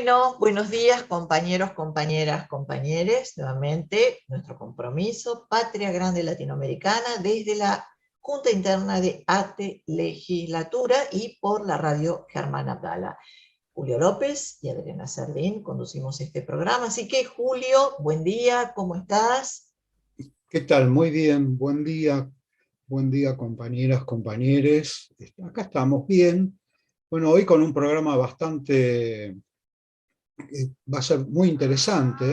Bueno, buenos días compañeros, compañeras, compañeres. Nuevamente nuestro compromiso, Patria Grande Latinoamericana, desde la Junta Interna de ATE Legislatura y por la radio Germán Abdala. Julio López y Adriana Sardín conducimos este programa. Así que Julio, buen día, ¿cómo estás? ¿Qué tal? Muy bien, buen día compañeras, compañeros. Acá estamos bien. Bueno, hoy con un programa va a ser muy interesante,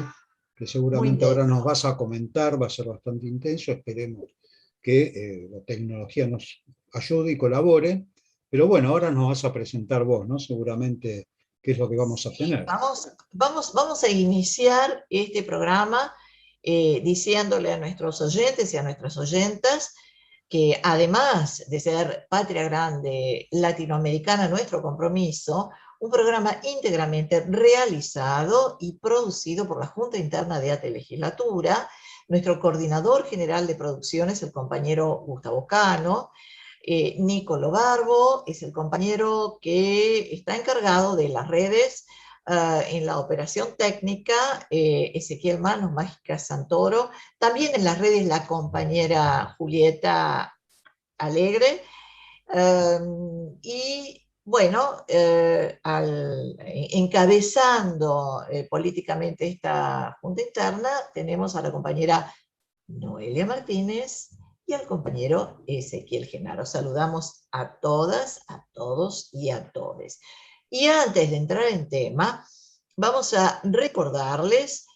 que Muy seguramente ahora nos intenso. vas a comentar, va a ser bastante intenso, esperemos que la tecnología nos ayude y colabore. Pero bueno, ahora nos vas a presentar vos, ¿no? Seguramente qué es lo que vamos a Sí, tener. vamos a iniciar este programa diciéndole a nuestros oyentes y a nuestras oyentas que además de ser Patria Grande Latinoamericana, nuestro compromiso, un programa íntegramente realizado y producido por la Junta Interna de ATE Legislatura. Nuestro coordinador general de producción es el compañero Gustavo Cano. Nicolo Garbo es el compañero que está encargado de las redes. En la operación técnica, Ezequiel Manos, Mágica Santoro, también en las redes la compañera Julieta Alegre, y bueno, encabezando políticamente esta junta interna, tenemos a la compañera Noelia Martínez y al compañero Ezequiel Genaro. Saludamos a todas, a todos y a todes. Y antes de entrar en tema, vamos a recordarles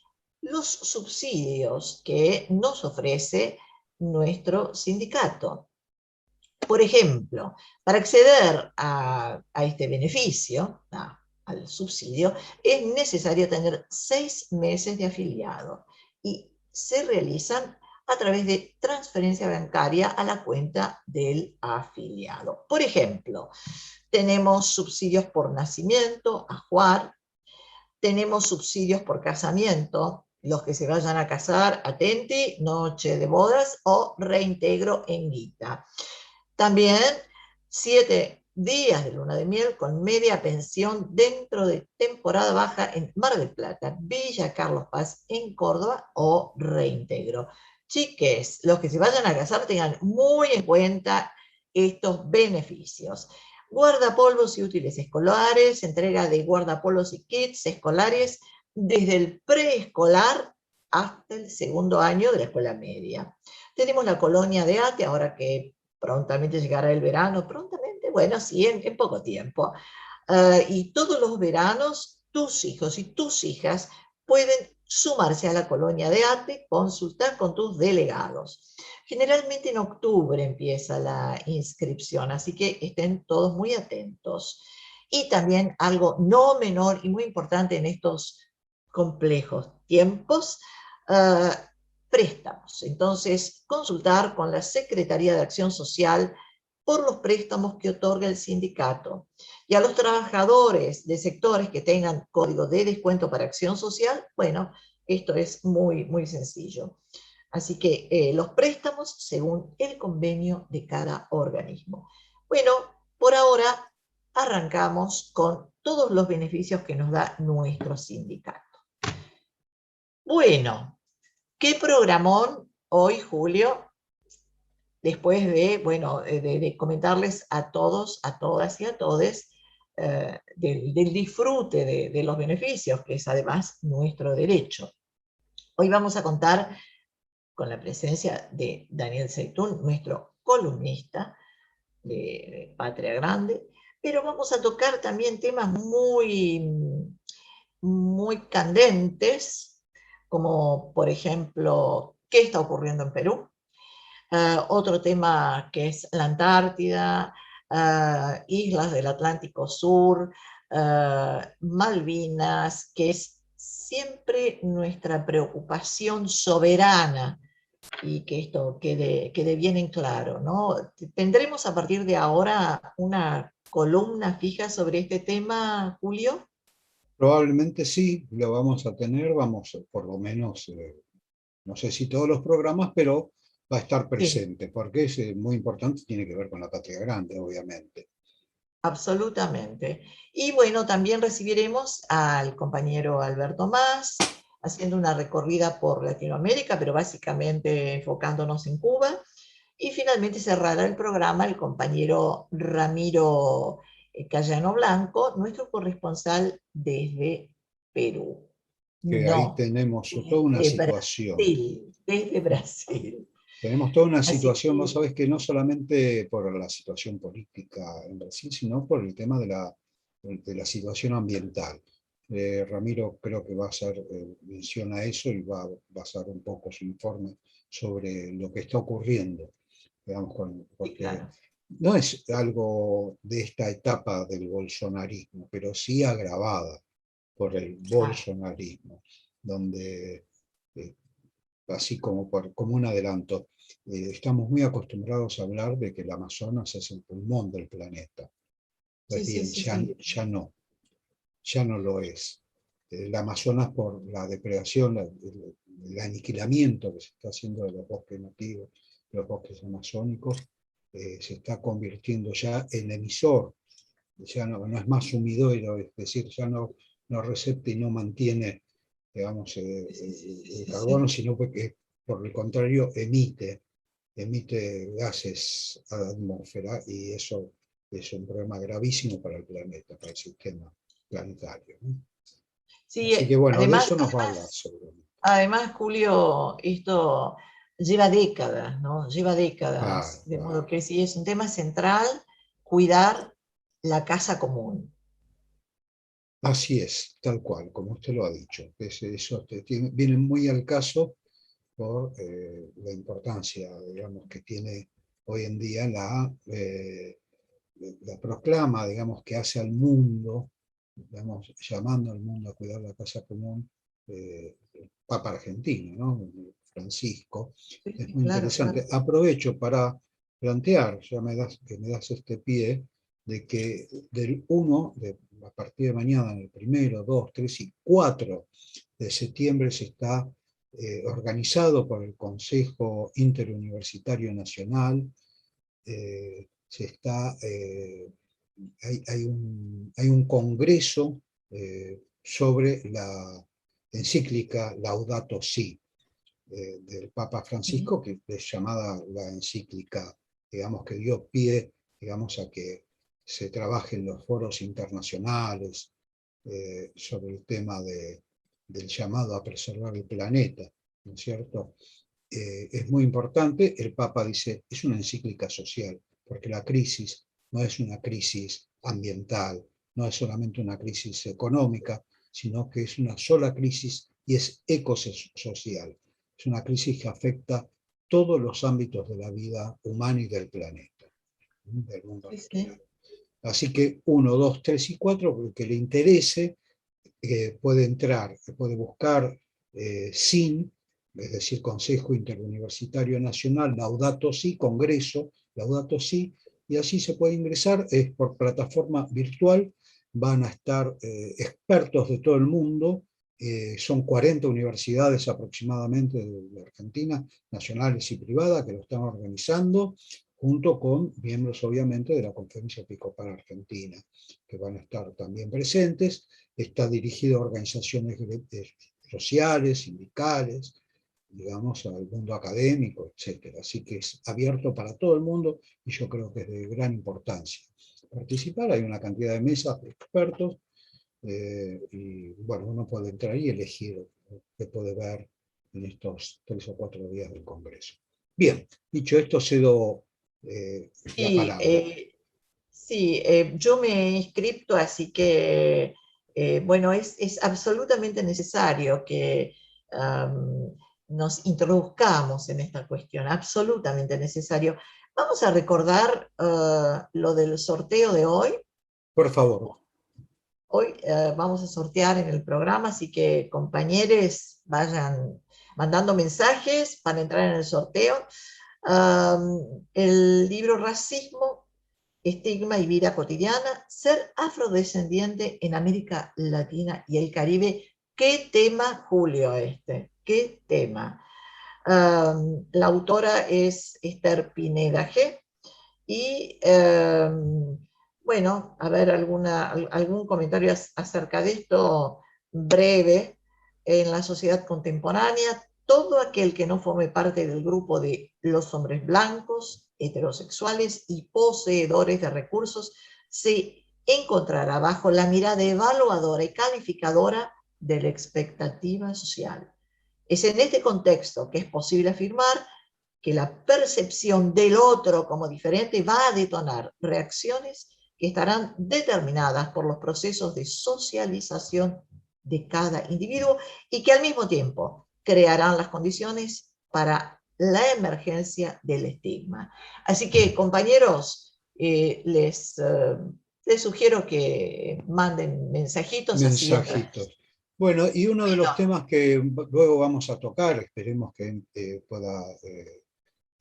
los subsidios que nos ofrece nuestro sindicato. Por ejemplo, para acceder a este beneficio, al subsidio, es necesario tener 6 meses de afiliado y se realizan a través de transferencia bancaria a la cuenta del afiliado. Por ejemplo, tenemos subsidios por nacimiento, ajuar, tenemos subsidios por casamiento, los que se vayan a casar, atenti, noche de bodas o reintegro en guita. También 7 días de luna de miel con media pensión dentro de temporada baja en Mar del Plata, Villa Carlos Paz en Córdoba o reintegro. Chiques, los que se vayan a casar tengan muy en cuenta estos beneficios. Guardapolvos y útiles escolares, entrega de guardapolvos y kits escolares desde el preescolar hasta el segundo año de la escuela media. Tenemos la colonia de ATE, ahora que prontamente llegará el verano, prontamente, bueno, sí, en poco tiempo. Y todos los veranos, tus hijos y tus hijas pueden sumarse a la colonia de ATE, consultar con tus delegados. Generalmente en octubre empieza la inscripción, así que estén todos muy atentos. Y también algo no menor y muy importante en estos complejos tiempos, uh, préstamos. Entonces, consultar con la Secretaría de Acción Social por los préstamos que otorga el sindicato. Y a los trabajadores de sectores que tengan código de descuento para acción social, bueno, esto es muy, muy sencillo. Así que los préstamos según el convenio de cada organismo. Bueno, por ahora arrancamos con todos los beneficios que nos da nuestro sindicato. Bueno, ¿qué programón hoy, Julio? Después de, bueno, de comentarles a todos, a todas y a todes del disfrute de los beneficios, que es además nuestro derecho. Hoy vamos a contar con la presencia de Daniel Zeitún, nuestro columnista de Patria Grande, pero vamos a tocar también temas muy candentes, como por ejemplo, ¿qué está ocurriendo en Perú? Otro tema que es la Antártida, islas del Atlántico Sur, Malvinas, que es siempre nuestra preocupación soberana y que esto quede bien en claro, ¿no? ¿Tendremos a partir de ahora una columna fija sobre este tema, Julio? Probablemente sí, lo vamos a tener, vamos, por lo menos, no sé si todos los programas, pero va a estar Sí. presente, porque es muy importante, tiene que ver con la Patria Grande, obviamente. absolutamente. Y bueno, también recibiremos al compañero Alberto Más, haciendo una recorrida por Latinoamérica, pero básicamente enfocándonos en Cuba. Y finalmente cerrará el programa el compañero Ramiro Cayano Blanco, nuestro corresponsal desde Perú. Que ahí No, tenemos toda una desde situación. Brasil, desde Brasil. Tenemos toda una Así situación, vos que sabés que no solamente por la situación política en Brasil, sino por el tema de la situación ambiental. Ramiro creo que va a hacer mención a eso y va a basar un poco su informe sobre lo que está ocurriendo, digamos, sí, porque claro. no es algo de esta etapa del bolsonarismo, pero sí agravada por el Ah, bolsonarismo, donde eh, así como un adelanto. Estamos muy acostumbrados a hablar de que el Amazonas es el pulmón del planeta. Pues sí, sí, bien, sí, sí. ya no lo es. El Amazonas por la depredación, el aniquilamiento que se está haciendo de los bosques nativos, de los bosques amazónicos, se está convirtiendo ya en emisor, ya no es más sumidero, es decir, ya no recepta y no mantiene, digamos, Sí, sí, sí, sí, el sí, carbono, sí. sino que por el contrario emite gases a la atmósfera y eso es un problema gravísimo para el planeta, para el sistema planetario, ¿no? Sí, Así que bueno, de además, eso nos va a hablar seguramente. además, Julio, esto lleva décadas, ¿no? Lleva décadas, Claro, de modo claro. que sí es un tema central cuidar la casa común. Así es, tal cual, como usted lo ha dicho. Eso viene muy al caso por la importancia, digamos, que tiene hoy en día la proclama, digamos, que hace al mundo, digamos, llamando al mundo a cuidar la casa común, el Papa argentino, ¿no? Francisco. Sí, Es sí, muy claro, claro. interesante. Aprovecho para plantear, ya que me das este pie, de que a partir de mañana, el 1, 2, 3 y 4 de septiembre se está organizado por el Consejo Interuniversitario Nacional, se está, hay un congreso sobre la encíclica Laudato Si del Papa Sí, Francisco, que es llamada la encíclica, digamos, que dio pie, digamos, a que se trabaje en los foros internacionales sobre el tema del llamado a preservar el planeta, ¿no es cierto? Es muy importante, el Papa dice, es una encíclica social, porque la crisis no es una crisis ambiental, no es solamente una crisis económica, sino que es una sola crisis y es ecosocial. Es una crisis que afecta todos los ámbitos de la vida humana y del planeta, del mundo sí, natural. sí. Así que 1, 2, 3 y 4, el que le interese, puede entrar, puede buscar SIN, es decir, Consejo Interuniversitario Nacional, Laudato Si, Congreso, Laudato Si, y así se puede ingresar, es por plataforma virtual, van a estar expertos de todo el mundo, son 40 universidades aproximadamente de Argentina, nacionales y privadas, que lo están organizando, junto con miembros obviamente de la Conferencia Episcopal Argentina, que van a estar también presentes. Está dirigido a organizaciones sociales, sindicales, digamos, al mundo académico, etcétera. Así que es abierto para todo el mundo y yo creo que es de gran importancia participar. Hay una cantidad de mesas de expertos y bueno, uno puede entrar y elegir qué puede ver en estos 3 o 4 días del Congreso. Bien, dicho esto, cedo la Sí, palabra. sí, yo me he inscrito, así que, bueno, es absolutamente necesario que nos introduzcamos en esta cuestión, absolutamente necesario. Vamos a recordar lo del sorteo de hoy. Por favor. Hoy vamos a sortear en el programa, así que compañeros vayan mandando mensajes para entrar en el sorteo. El libro Racismo, Estigma y Vida Cotidiana, ser afrodescendiente en América Latina y el Caribe. ¿Qué tema, Julio, este? ¿Qué tema? La autora es Esther Pineda G. Y Bueno, a ver, algún comentario acerca de esto breve. En la sociedad contemporánea, todo aquel que no forme parte del grupo de los hombres blancos, heterosexuales y poseedores de recursos se encontrará bajo la mirada evaluadora y calificadora de la expectativa social. Es en este contexto que es posible afirmar que la percepción del otro como diferente va a detonar reacciones que estarán determinadas por los procesos de socialización de cada individuo y que al mismo tiempo crearán las condiciones para la emergencia del estigma. Así que, compañeros, les sugiero que manden mensajitos así entre... Mensajitos. Bueno, y uno de los temas que luego vamos a tocar, esperemos que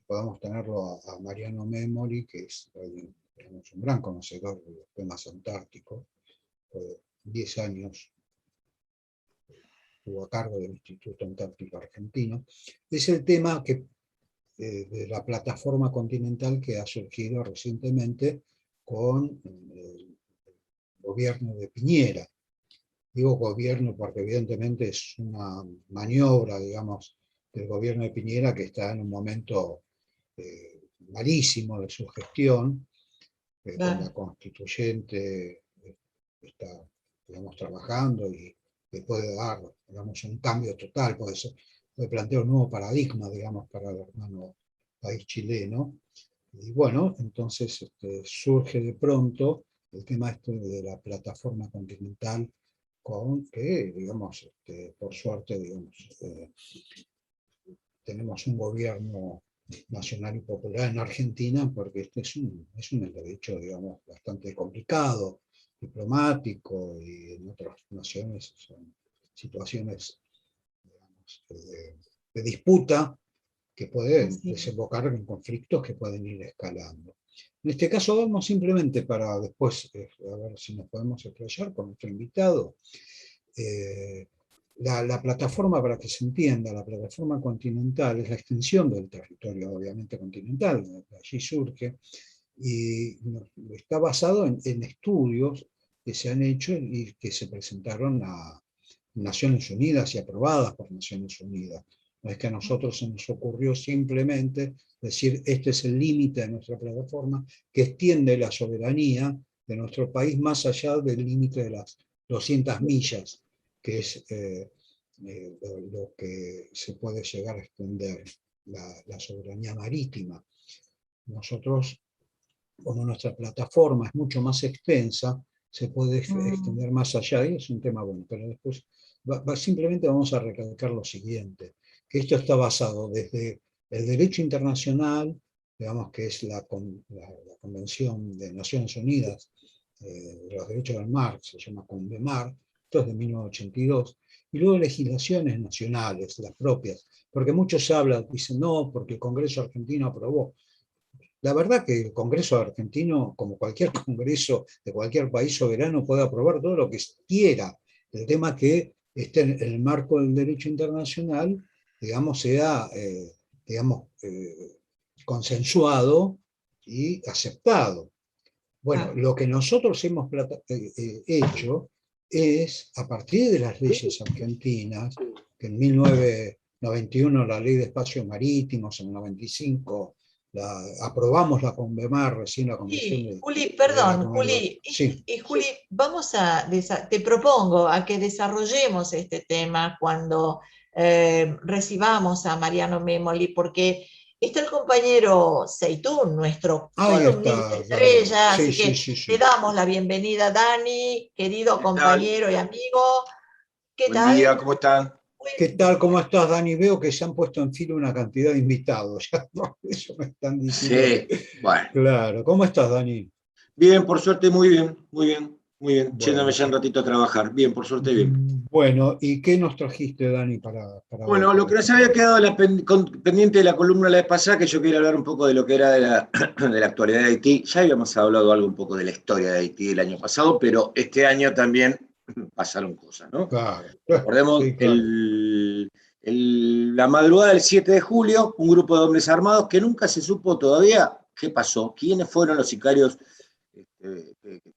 podamos tenerlo a Mariano Memoli, que es un gran conocedor de los temas antárticos, 10 años estuvo a cargo del Instituto Antártico Argentino, es el tema de la plataforma continental que ha surgido recientemente con el gobierno de Piñera. Digo gobierno porque evidentemente es una maniobra, digamos, del gobierno de Piñera que está en un momento malísimo de su gestión, con la constituyente está, digamos, trabajando y que puede dar, digamos, un cambio total, puede plantear un nuevo paradigma, digamos, para el hermano país chileno. Y bueno, entonces surge de pronto el tema de la plataforma continental con que, digamos, por suerte, digamos, tenemos un gobierno nacional y popular en Argentina, porque este es un derecho, digamos, bastante complicado, diplomático, y en otras naciones son situaciones, digamos, de disputa que pueden desembocar en conflictos que pueden ir escalando. En este caso vamos simplemente para después, a ver si nos podemos explayar con nuestro invitado. La plataforma, para que se entienda, la plataforma continental es la extensión del territorio, obviamente, continental, de allí surge, y está basado en estudios que se han hecho y que se presentaron a Naciones Unidas y aprobadas por Naciones Unidas. No es que a nosotros se nos ocurrió simplemente decir, este es el límite de nuestra plataforma, que extiende la soberanía de nuestro país más allá del límite de las 200 millas, que es lo que se puede llegar a extender, la soberanía marítima. Nosotros, como nuestra plataforma es mucho más extensa, se puede extender más allá, y es un tema bueno, pero después simplemente vamos a recalcar lo siguiente, que esto está basado desde el derecho internacional, digamos que es la Convención de Naciones Unidas de los Derechos del Mar, se llama CONVEMAR, esto es de 1982, y luego legislaciones nacionales, las propias, porque muchos hablan, dicen no, porque el Congreso argentino aprobó. La verdad que el Congreso argentino, como cualquier Congreso de cualquier país soberano, puede aprobar todo lo que quiera. El tema que esté en el marco del derecho internacional, digamos, sea consensuado y aceptado. Bueno, lo que nosotros hemos hecho es, a partir de las leyes argentinas, que en 1991 la Ley de Espacios Marítimos, en el 95 aprobamos la CONVEMAR, recién la Convención Sí, de... Juli, perdón, Juli, sí. Juli, te propongo a que desarrollemos este tema cuando recibamos a Mariano Memoli, porque está el compañero Seitún, nuestro Ahí columnista está, Dani. estrella, Sí, así sí, que sí, te sí. damos la bienvenida, Dani, querido ¿Qué tal? compañero y amigo. ¿Qué Buen día, tal? ¿cómo están? ¿Qué Buen tal? ¿Cómo día. estás, Dani? Veo que se han puesto en fila una cantidad de invitados. Ya por eso me están diciendo que... Sí, bueno. Claro. ¿Cómo estás, Dani? Bien, por suerte, muy bien, muy bien, muy bien. Yéndome Bueno, ya un ratito a trabajar. Bien, por suerte, bien. bueno, ¿y qué nos trajiste, Dani, para hoy, Bueno, lo para que este nos había programa? quedado pendiente de la columna la vez pasada, que yo quería hablar un poco de lo que era de la actualidad de Haití. Ya habíamos hablado algo un poco de la historia de Haití el año pasado, pero este año también pasaron cosas, ¿no? Claro, Recordemos sí, claro. la madrugada del 7 de julio, un grupo de hombres armados que nunca se supo todavía qué pasó, quiénes fueron los sicarios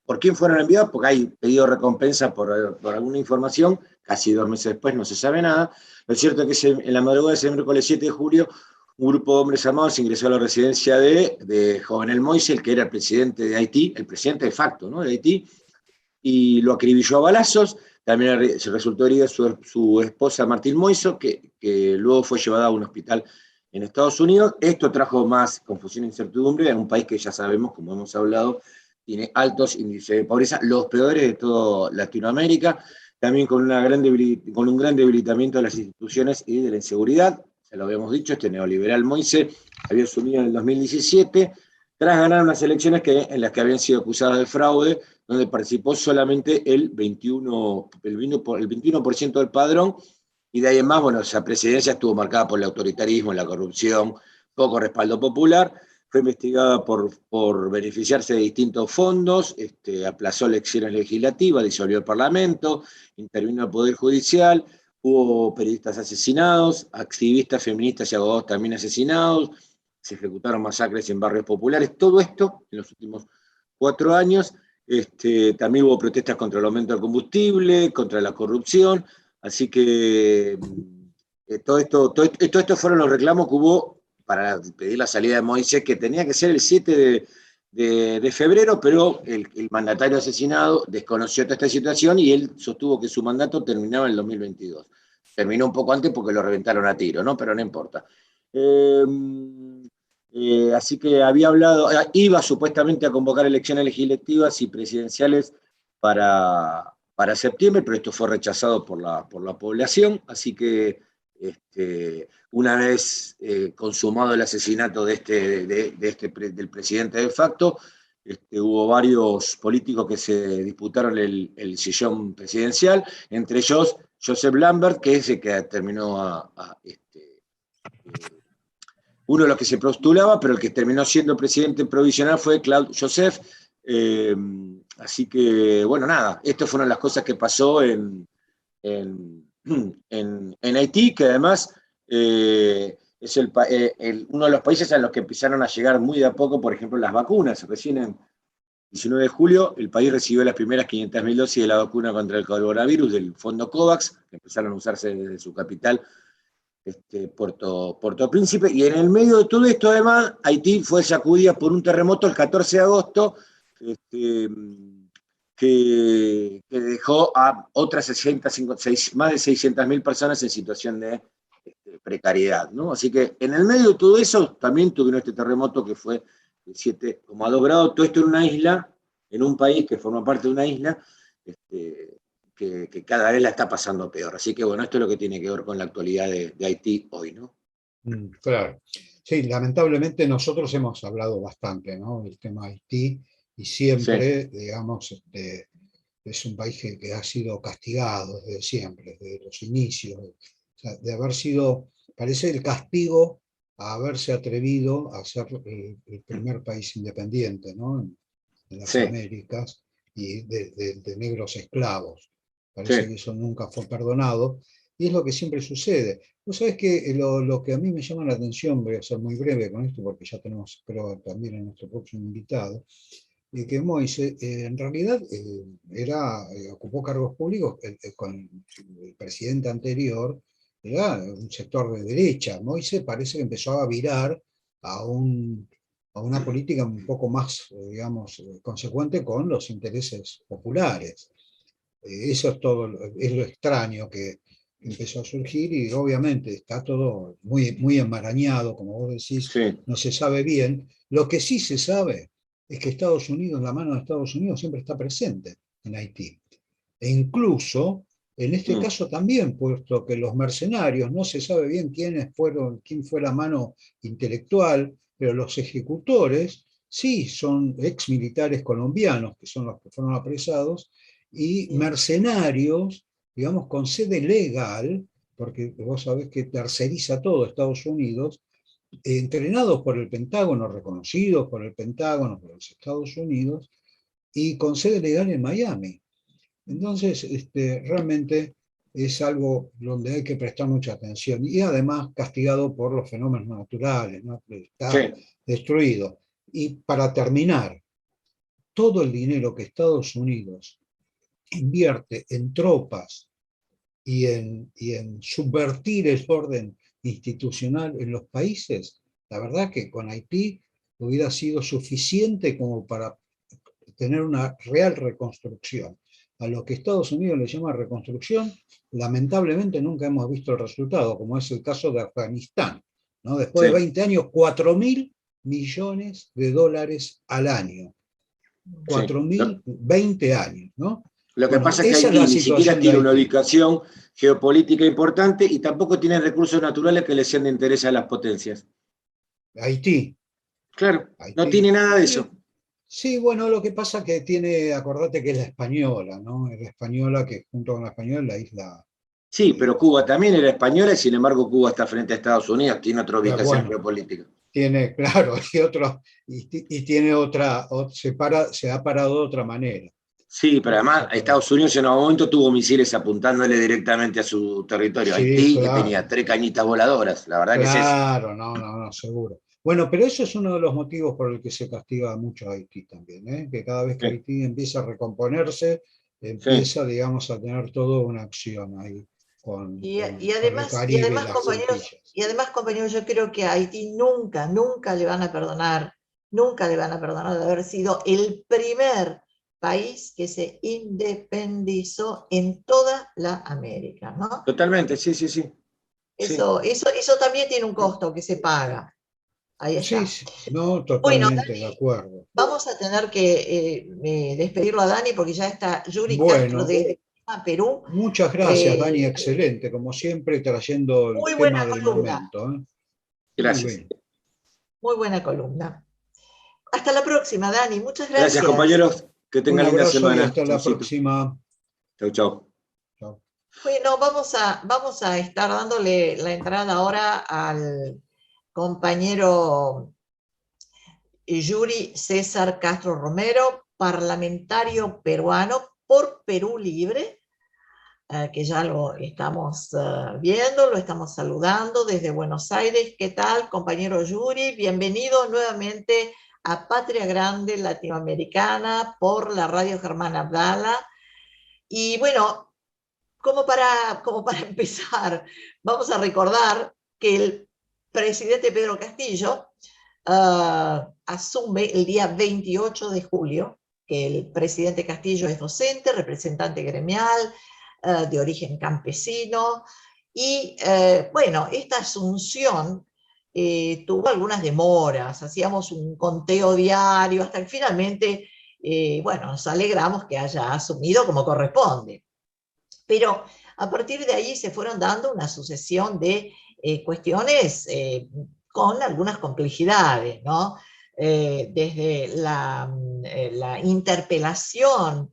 ¿Por quién fueron enviados? Porque hay pedido de recompensa por alguna información, casi 2 meses después no se sabe nada. Lo cierto es que en la madrugada de ese miércoles 7 de julio, un grupo de hombres armados ingresó a la residencia de Jovenel Moïse, el que era el presidente de Haití, el presidente de facto, ¿no?, de Haití, y lo acribilló a balazos. También se resultó herida su esposa Martín Moïse, que luego fue llevada a un hospital en Estados Unidos. Esto trajo más confusión e incertidumbre en un país que ya sabemos, como hemos hablado, tiene altos índices de pobreza, los peores de toda Latinoamérica, también con un gran debilitamiento de las instituciones y de la inseguridad. Ya lo habíamos dicho, este neoliberal Moïse había asumido en el 2017, tras ganar unas elecciones en las que habían sido acusadas de fraude, donde participó solamente el 21% del padrón, y de ahí en más, bueno, esa presidencia estuvo marcada por el autoritarismo, la corrupción, poco respaldo popular. Fue investigada por beneficiarse de distintos fondos, aplazó elecciones legislativas, disolvió el Parlamento, intervino el Poder Judicial, hubo periodistas asesinados, activistas feministas y abogados también asesinados, se ejecutaron masacres en barrios populares. Todo esto en los últimos 4 años. También hubo protestas contra el aumento del combustible, contra la corrupción, así que todo esto fueron los reclamos que hubo para pedir la salida de Moïse, que tenía que ser el 7 de febrero, pero el mandatario asesinado desconoció toda esta situación y él sostuvo que su mandato terminaba en el 2022. Terminó un poco antes porque lo reventaron a tiro, ¿no? Pero no importa. Así que iba supuestamente a convocar elecciones legislativas y presidenciales para septiembre, pero esto fue rechazado por la población, así que una vez consumado el asesinato del presidente de facto, hubo varios políticos que se disputaron el sillón presidencial, entre ellos Joseph Lambert, que es el que terminó uno de los que se postulaba, pero el que terminó siendo presidente provisional fue Claude Joseph. Así que, bueno, nada, estas fueron las cosas que pasó en Haití, que además es uno de los países a los que empezaron a llegar muy de a poco, por ejemplo, las vacunas. Recién en 19 de julio el país recibió las primeras 500.000 dosis de la vacuna contra el coronavirus del fondo COVAX, que empezaron a usarse desde su capital, Puerto Príncipe, y en el medio de todo esto, además, Haití fue sacudida por un terremoto el 14 de agosto, que dejó a otras más de 600.000 personas en situación de precariedad, ¿no? Así que en el medio de todo eso también tuvieron este terremoto que fue de 7,2 grados, todo esto en una isla, en un país que forma parte de una isla, que cada vez la está pasando peor. Así que bueno, esto es lo que tiene que ver con la actualidad de Haití hoy, ¿no? Claro. Sí, lamentablemente nosotros hemos hablado bastante, ¿no?, del tema Haití, y siempre, sí, digamos, es un país que ha sido castigado desde siempre, desde los inicios, o sea, de haber sido, parece el castigo a haberse atrevido a ser el primer país independiente, ¿no?, en las, sí, Américas, y de negros esclavos. Parece, sí, que eso nunca fue perdonado, y es lo que siempre sucede. Vos sabés que lo que a mí me llama la atención, voy a ser muy breve con esto porque ya tenemos, creo, también a nuestro próximo invitado, que Moïse en realidad ocupó cargos públicos con el presidente anterior, era un sector de derecha. Moïse parece que empezó a virar a una política un poco más, digamos, consecuente con los intereses populares. Eso es todo, es lo extraño que empezó a surgir, y obviamente está todo muy, muy enmarañado, como vos decís, sí, no se sabe bien. Lo que sí se sabe es que Estados Unidos, la mano de Estados Unidos siempre está presente en Haití. E incluso, en este caso también, puesto que los mercenarios, no se sabe bien quién fue la mano intelectual, pero los ejecutores sí son ex militares colombianos, que son los que fueron apresados, y mercenarios, digamos, con sede legal, porque vos sabés que terceriza todo Estados Unidos, entrenados por el Pentágono, reconocidos por el Pentágono, por los Estados Unidos, y con sede legal en Miami. Entonces, realmente es algo donde hay que prestar mucha atención, y además castigado por los fenómenos naturales, ¿no?, está, sí, destruido. Y para terminar, todo el dinero que Estados Unidos invierte en tropas y en subvertir el orden institucional en los países, la verdad que con Haití hubiera sido suficiente como para tener una real reconstrucción. A lo que Estados Unidos le llama reconstrucción, lamentablemente nunca hemos visto el resultado, como es el caso de Afganistán, ¿no? Después de Sí. 20 años, 4.000 millones de dólares al año. Sí. 4.000, 20 años, ¿no? Lo que Bueno, pasa es que esa es Haití la ni siquiera situación de tiene una Haití. ubicación geopolítica importante y tampoco tiene recursos naturales que le sean de interés a las potencias. Haití, Claro, no Haití. tiene nada de eso. Sí, sí, bueno, lo que pasa es que tiene, acordate que es la española, ¿no? Es la española que junto con la española es la isla. Sí, pero Cuba también era española y sin embargo Cuba está frente a Estados Unidos, tiene otra ubicación Bueno, geopolítica. tiene, claro, y tiene otra, se ha parado de otra manera. Sí, pero además Exactamente. Estados Unidos en algún momento tuvo misiles apuntándole directamente a su territorio. Sí, Haití, que tenía claro, 3 cañitas voladoras, la verdad que es eso. claro, no, no, no, seguro. Bueno, pero eso es uno de los motivos por el que se castiga mucho a Haití también, ¿eh? Que cada vez que Sí, Haití empieza a recomponerse, sí. empieza, digamos, a tener toda una acción ahí con el Y Caribe y además, las compañeros, Antillas. yo creo que a Haití nunca, nunca le van a perdonar, nunca le van a perdonar de haber sido el primer país que se independizó en toda la América, ¿no? Totalmente, sí, sí, sí. Sí. Eso también tiene un costo que se paga. Ahí Sí, está. sí, no, Bueno, totalmente de acuerdo. vamos a tener que despedirlo a Dani porque ya está Yuri Castro Bueno, de Perú. muchas gracias, Dani, Eh, excelente, como siempre, trayendo el Muy tema buena del columna, momento, ¿eh? Muy Gracias. bien. muy buena columna. Hasta la próxima, Dani. Muchas Gracias, gracias. compañeros. Que Un tengan linda abrazo y semana. hasta la Chaucito. próxima. Chau, chau. Chao. Bueno, vamos a estar dándole la entrada ahora al compañero Yuri César Castro Romero, parlamentario peruano por Perú Libre, que ya lo estamos viendo, lo estamos saludando desde Buenos Aires. ¿Qué tal, compañero Yuri? Bienvenido nuevamente a Patria Grande Latinoamericana por la Radio Germán Abdala. Y bueno, como para empezar, vamos a recordar que el presidente Pedro Castillo asume el día 28 de julio, que el presidente Castillo es docente, representante gremial, de origen campesino, y bueno, esta asunción tuvo algunas demoras, hacíamos un conteo diario, hasta que finalmente, bueno, nos alegramos que haya asumido como corresponde. Pero a partir de ahí se fueron dando una sucesión de cuestiones con algunas complejidades, ¿no? Desde la interpelación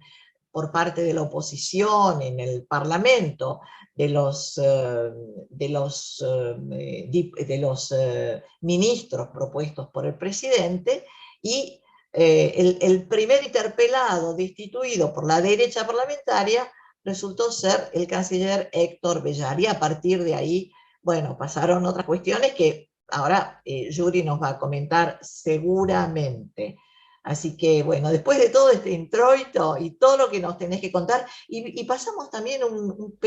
por parte de la oposición en el Parlamento de los ministros propuestos por el presidente y el primer interpelado destituido por la derecha parlamentaria resultó ser el canciller Héctor Bellar. Y a partir de ahí, bueno, pasaron otras cuestiones que ahora Yuri nos va a comentar seguramente. Así que, bueno, después de todo este introito y todo lo que nos tenés que contar, y pasamos también un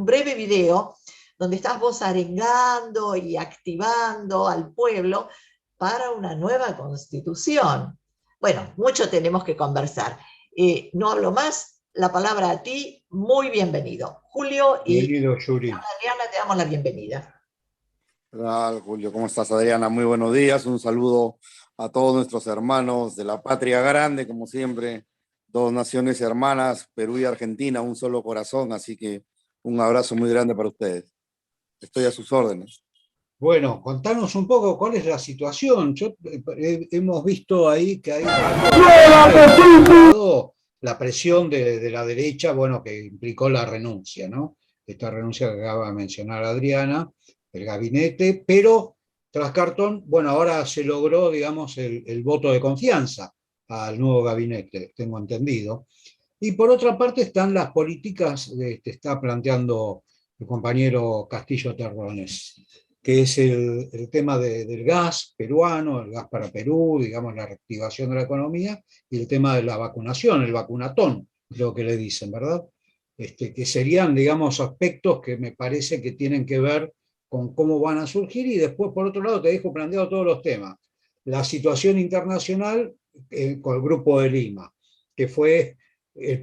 breve video donde estás vos arengando y activando al pueblo para una nueva constitución. Bueno, mucho tenemos que conversar. No hablo más, la palabra a ti, muy bienvenido. Julio y Bienvenido, Yuri. Adriana, te damos la bienvenida. Hola, Julio, ¿cómo estás, Adriana? Muy buenos días. Un saludo a todos nuestros hermanos de la patria grande, como siempre, dos naciones hermanas, Perú y Argentina, un solo corazón. Así que un abrazo muy grande para ustedes. Estoy a sus órdenes. Bueno, contanos un poco cuál es la situación. Hemos visto ahí que hay la presión de la derecha, bueno, que implicó la renuncia, ¿no? Esta renuncia que acaba de mencionar Adriana, el gabinete, pero tras cartón, bueno, ahora se logró, digamos, el voto de confianza al nuevo gabinete, tengo entendido. Y por otra parte están las políticas que está planteando el compañero Castillo Terrones. que es el tema del gas peruano, el gas para Perú, digamos, la reactivación de la economía, y el tema de la vacunación, el vacunatón, lo que le dicen, ¿verdad? Que serían, digamos, aspectos que me parece que tienen que ver con cómo van a surgir, y después, por otro lado, te dejo planteado todos los temas. La situación internacional con el Grupo de Lima, que fue el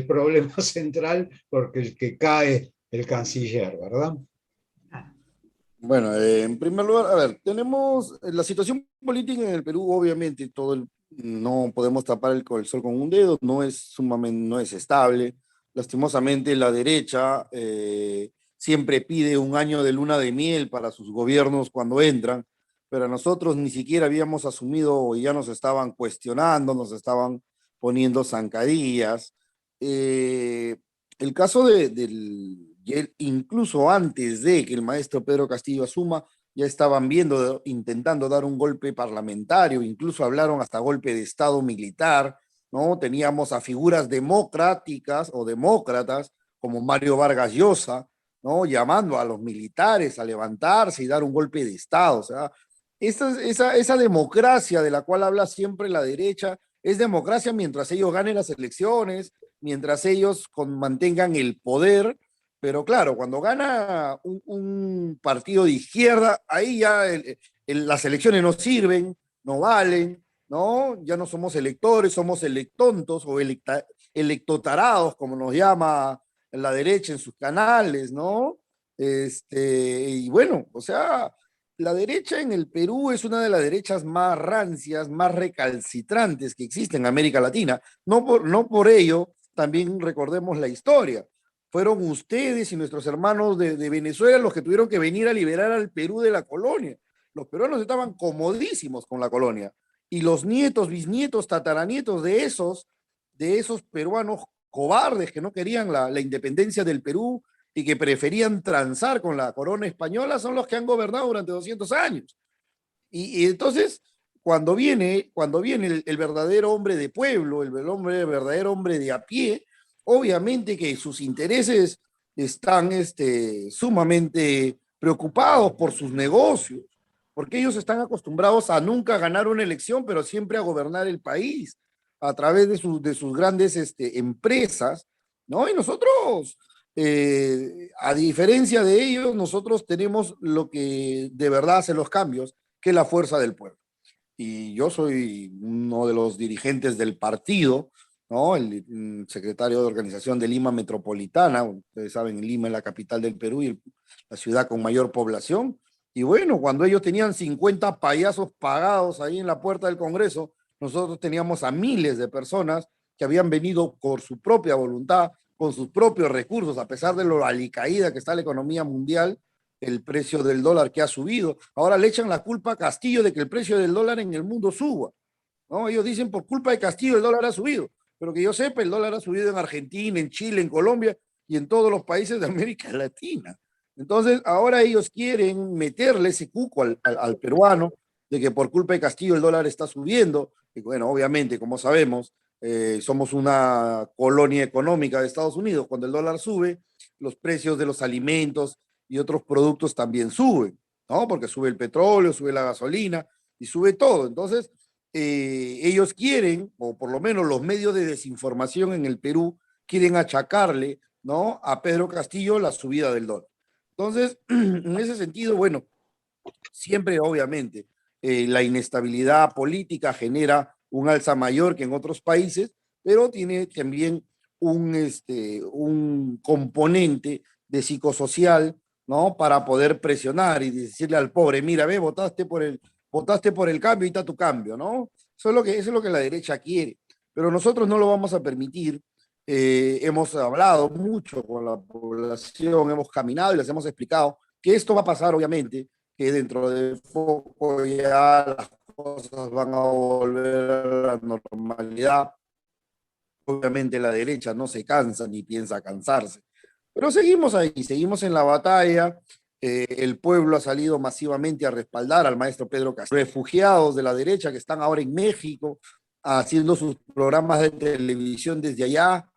problema central porque el que cae el canciller, ¿verdad? Bueno, en primer lugar, a ver, tenemos la situación política en el Perú, obviamente, no podemos tapar el sol con un dedo, no es estable. Lastimosamente, la derecha siempre pide un año de luna de miel para sus gobiernos cuando entran, pero nosotros ni siquiera habíamos asumido y ya nos estaban cuestionando, nos estaban poniendo zancadillas. El caso incluso antes de que el maestro Pedro Castillo asuma, ya estaban intentando dar un golpe parlamentario, incluso hablaron hasta golpe de Estado militar, ¿no? Teníamos a figuras democráticas o demócratas como Mario Vargas Llosa, ¿no? Llamando a los militares a levantarse y dar un golpe de Estado. O sea, esa democracia de la cual habla siempre la derecha es democracia mientras ellos ganen las elecciones, mientras ellos mantengan el poder, pero claro, cuando gana un partido de izquierda, ahí ya las elecciones no sirven, no valen, ¿no? Ya no somos electores, somos electontos o electotarados, como nos llama la derecha en sus canales, ¿no? Y bueno, o sea, la derecha en el Perú es una de las derechas más rancias, más recalcitrantes que existe en América Latina. No por ello, también recordemos la historia. Fueron ustedes y nuestros hermanos de Venezuela los que tuvieron que venir a liberar al Perú de la colonia. Los peruanos estaban comodísimos con la colonia. Y los nietos, bisnietos, tataranietos de esos peruanos cobardes que no querían la independencia del Perú y que preferían transar con la corona española son los que han gobernado durante 200 años. Y entonces, cuando viene el verdadero hombre de pueblo, el verdadero hombre de a pie, obviamente que sus intereses están sumamente preocupados por sus negocios, porque ellos están acostumbrados a nunca ganar una elección, pero siempre a gobernar el país a través de sus grandes empresas, ¿no? Y nosotros, a diferencia de ellos, nosotros tenemos lo que de verdad hace los cambios, que es la fuerza del pueblo. Y yo soy uno de los dirigentes del partido, ¿no? El secretario de organización de Lima Metropolitana. Ustedes saben, Lima es la capital del Perú y la ciudad con mayor población. Y bueno, cuando ellos tenían 50 payasos pagados ahí en la puerta del Congreso, nosotros teníamos a miles de personas que habían venido por su propia voluntad, con sus propios recursos, a pesar de lo alicaída que está la economía mundial, el precio del dólar que ha subido. Ahora le echan la culpa a Castillo de que el precio del dólar en el mundo suba, ¿no? Ellos dicen por culpa de Castillo el dólar ha subido, pero que yo sepa, el dólar ha subido en Argentina, en Chile, en Colombia y en todos los países de América Latina. Entonces, ahora ellos quieren meterle ese cuco al peruano de que por culpa de Castillo el dólar está subiendo. Y bueno, obviamente, como sabemos, somos una colonia económica de Estados Unidos. Cuando el dólar sube, los precios de los alimentos y otros productos también suben, ¿no? Porque sube el petróleo, sube la gasolina y sube todo. Entonces, ellos quieren, o por lo menos los medios de desinformación en el Perú, quieren achacarle, ¿no?, a Pedro Castillo la subida del dólar. Entonces, en ese sentido, bueno, siempre obviamente la inestabilidad política genera un alza mayor que en otros países, pero tiene también un componente de psicosocial, ¿no? Para poder presionar y decirle al pobre, mira, ve, votaste por el cambio y está tu cambio, ¿no? Eso es lo que la derecha quiere, pero nosotros no lo vamos a permitir. Hemos hablado mucho con la población, hemos caminado y les hemos explicado que esto va a pasar, obviamente, que dentro de poco ya las cosas van a volver a la normalidad. Obviamente la derecha no se cansa ni piensa cansarse, pero seguimos ahí, seguimos en la batalla. El pueblo ha salido masivamente a respaldar al maestro Pedro Castillo. Refugiados de la derecha que están ahora en México haciendo sus programas de televisión desde allá,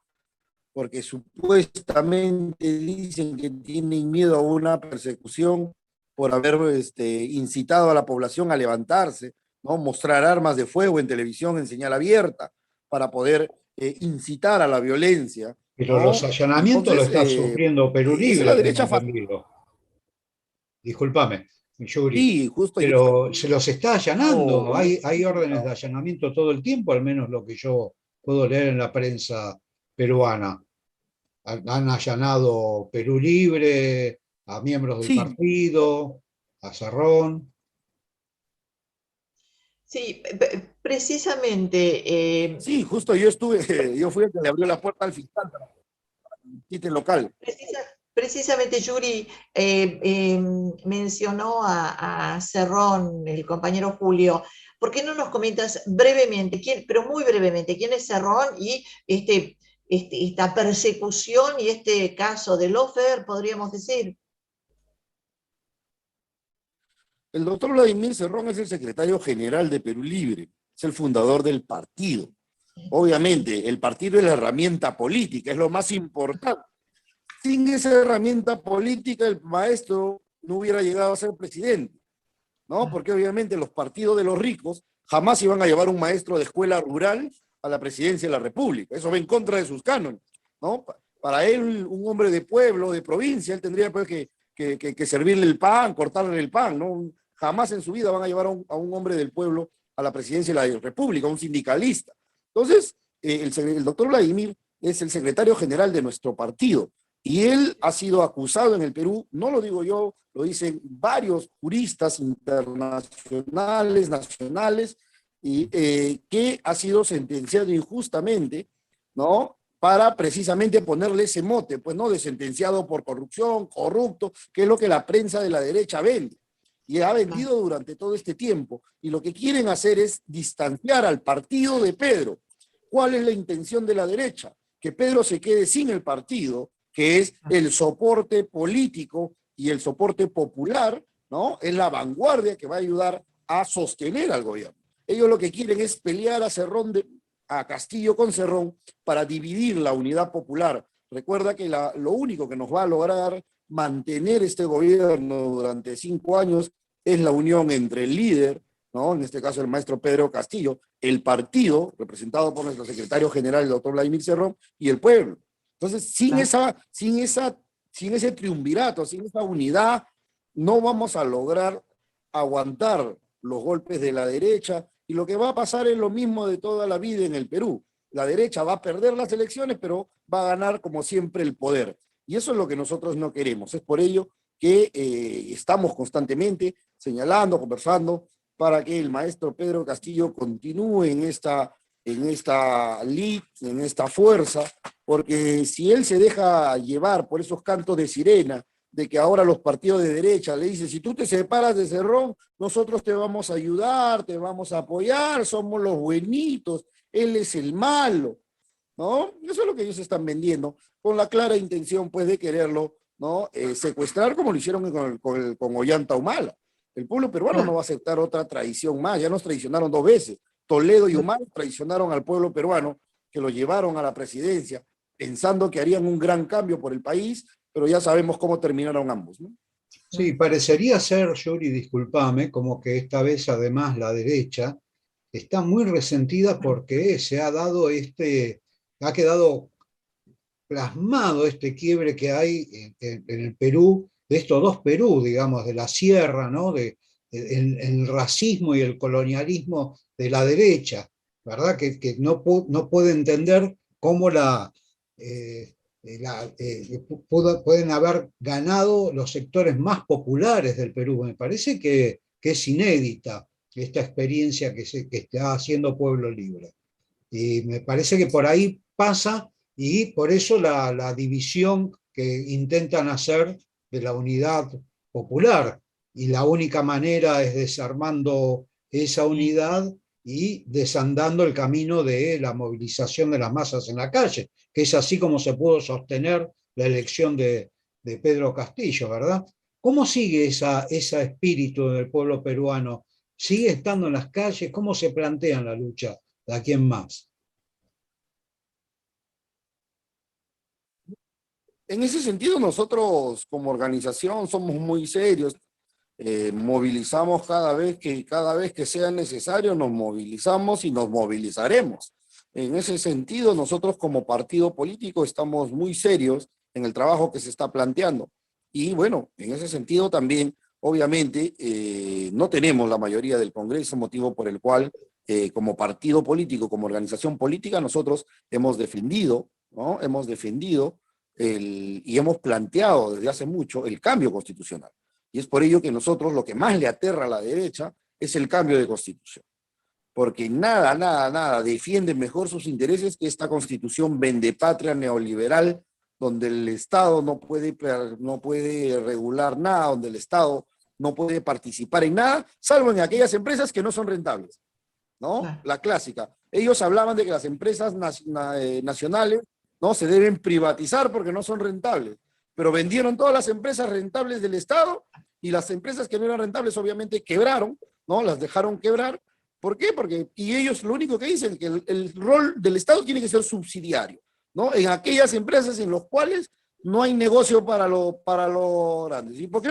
porque supuestamente dicen que tienen miedo a una persecución. por haber incitado a la población a levantarse, ¿no? Mostrar armas de fuego en televisión en señal abierta para poder incitar a la violencia, Pero los ¿no? allanamientos lo Entonces, está sufriendo Perú esa es Libre, la tengo derecha entendido. Discúlpame, Yuri, sí, justo ayer pero se los está allanando. en Hay órdenes de allanamiento todo el tiempo, al menos lo que yo puedo leer en la prensa peruana. Han allanado Perú Libre, a miembros del sí, partido, a Cerrón. Sí, precisamente, sí, justo yo estuve, yo fui el que le abrió la puerta al fiscal para el sitio local. precisamente Yuri mencionó a Cerrón, el compañero Julio. ¿Por qué no nos comentas brevemente, pero muy brevemente, quién es Cerrón y esta persecución y este caso de Lofer, podríamos decir? El doctor Vladimir Cerrón es el secretario general de Perú Libre, es el fundador del partido. Obviamente, el partido es la herramienta política, es lo más importante. Sin esa herramienta política, el maestro no hubiera llegado a ser presidente, ¿no? Porque obviamente los partidos de los ricos jamás iban a llevar un maestro de escuela rural a la presidencia de la República. Eso va en contra de sus cánones, ¿no? Para él, un hombre de pueblo, de provincia, él tendría pues, que servirle el pan, cortarle el pan, ¿no? Jamás en su vida van a llevar a un hombre del pueblo a la presidencia de la República, un sindicalista. Entonces, el doctor Vladimir es el secretario general de nuestro partido y él ha sido acusado en el Perú, no lo digo yo, lo dicen varios juristas internacionales, nacionales, y que ha sido sentenciado injustamente, ¿no? Para precisamente ponerle ese mote, pues no, de sentenciado por corrupción, corrupto, que es lo que la prensa de la derecha vende. Y ha vendido durante todo este tiempo. Y lo que quieren hacer es distanciar al partido de Pedro. ¿Cuál es la intención de la derecha? Que Pedro se quede sin el partido, que es el soporte político y el soporte popular, ¿no? Es la vanguardia que va a ayudar a sostener al gobierno. Ellos lo que quieren es pelear a Cerrón, a Castillo con Cerrón, para dividir la unidad popular. Recuerda que lo único que nos va a lograr mantener este gobierno durante 5 años es la unión entre el líder, ¿no? En este caso el maestro Pedro Castillo, el partido, representado por nuestro secretario general, el doctor Vladimir Cerrón, y el pueblo. Entonces, sin ese triunvirato, sin esa unidad, no vamos a lograr aguantar los golpes de la derecha, y lo que va a pasar es lo mismo de toda la vida en el Perú. La derecha va a perder las elecciones, pero va a ganar como siempre el poder. Y eso es lo que nosotros no queremos. Es por ello que estamos constantemente señalando, conversando, para que el maestro Pedro Castillo continúe en esta lead, en esta fuerza, porque si él se deja llevar por esos cantos de sirena, de que ahora los partidos de derecha le dicen, si tú te separas de Cerrón, nosotros te vamos a ayudar, te vamos a apoyar, somos los buenitos, él es el malo, ¿no? Eso es lo que ellos están vendiendo, con la clara intención, pues, de quererlo, ¿no? Secuestrar como lo hicieron con Ollanta Humala. El pueblo peruano no va a aceptar otra traición más, ya nos traicionaron 2 veces. Toledo y Humala traicionaron al pueblo peruano, que lo llevaron a la presidencia, pensando que harían un gran cambio por el país, pero ya sabemos cómo terminaron ambos, ¿no? Sí, parecería ser, Yuri, discúlpame, como que esta vez además la derecha está muy resentida porque se ha dado ha quedado plasmado este quiebre que hay en el Perú, de estos dos Perú, digamos, de la sierra, ¿no? El racismo y el colonialismo de la derecha, ¿verdad? Que no puede entender cómo pueden haber ganado los sectores más populares del Perú. Me parece que es inédita esta experiencia que está haciendo Pueblo Libre. Y me parece que por ahí pasa y por eso la división que intentan hacer de la unidad popular. Y la única manera es desarmando esa unidad y desandando el camino de la movilización de las masas en la calle, que es así como se pudo sostener la elección de Pedro Castillo, ¿verdad? ¿Cómo sigue ese espíritu del pueblo peruano? ¿Sigue estando en las calles? ¿Cómo se plantea la lucha de aquí en más? En ese sentido, nosotros como organización somos muy serios. movilizamos cada vez que sea necesario, nos movilizamos y nos movilizaremos. En ese sentido, nosotros como partido político estamos muy serios en el trabajo que se está planteando. Y bueno, en ese sentido también, obviamente, no tenemos la mayoría del Congreso, motivo por el cual, como partido político, como organización política, nosotros hemos defendido, ¿no? Hemos defendido y hemos planteado desde hace mucho el cambio constitucional. Y es por ello que nosotros lo que más le aterra a la derecha es el cambio de constitución. Porque nada defiende mejor sus intereses que esta constitución vendepatria neoliberal, donde el Estado no puede regular nada, donde el Estado no puede participar en nada, salvo en aquellas empresas que no son rentables, ¿no? Claro. La clásica. Ellos hablaban de que las empresas nacionales, ¿no?, se deben privatizar porque no son rentables, pero vendieron todas las empresas rentables del Estado y las empresas que no eran rentables obviamente quebraron, ¿no? Las dejaron quebrar. ¿Por qué? Porque, y ellos lo único que dicen es que el rol del Estado tiene que ser subsidiario, ¿no? En aquellas empresas en las cuales no hay negocio para lo grandes. ¿Y por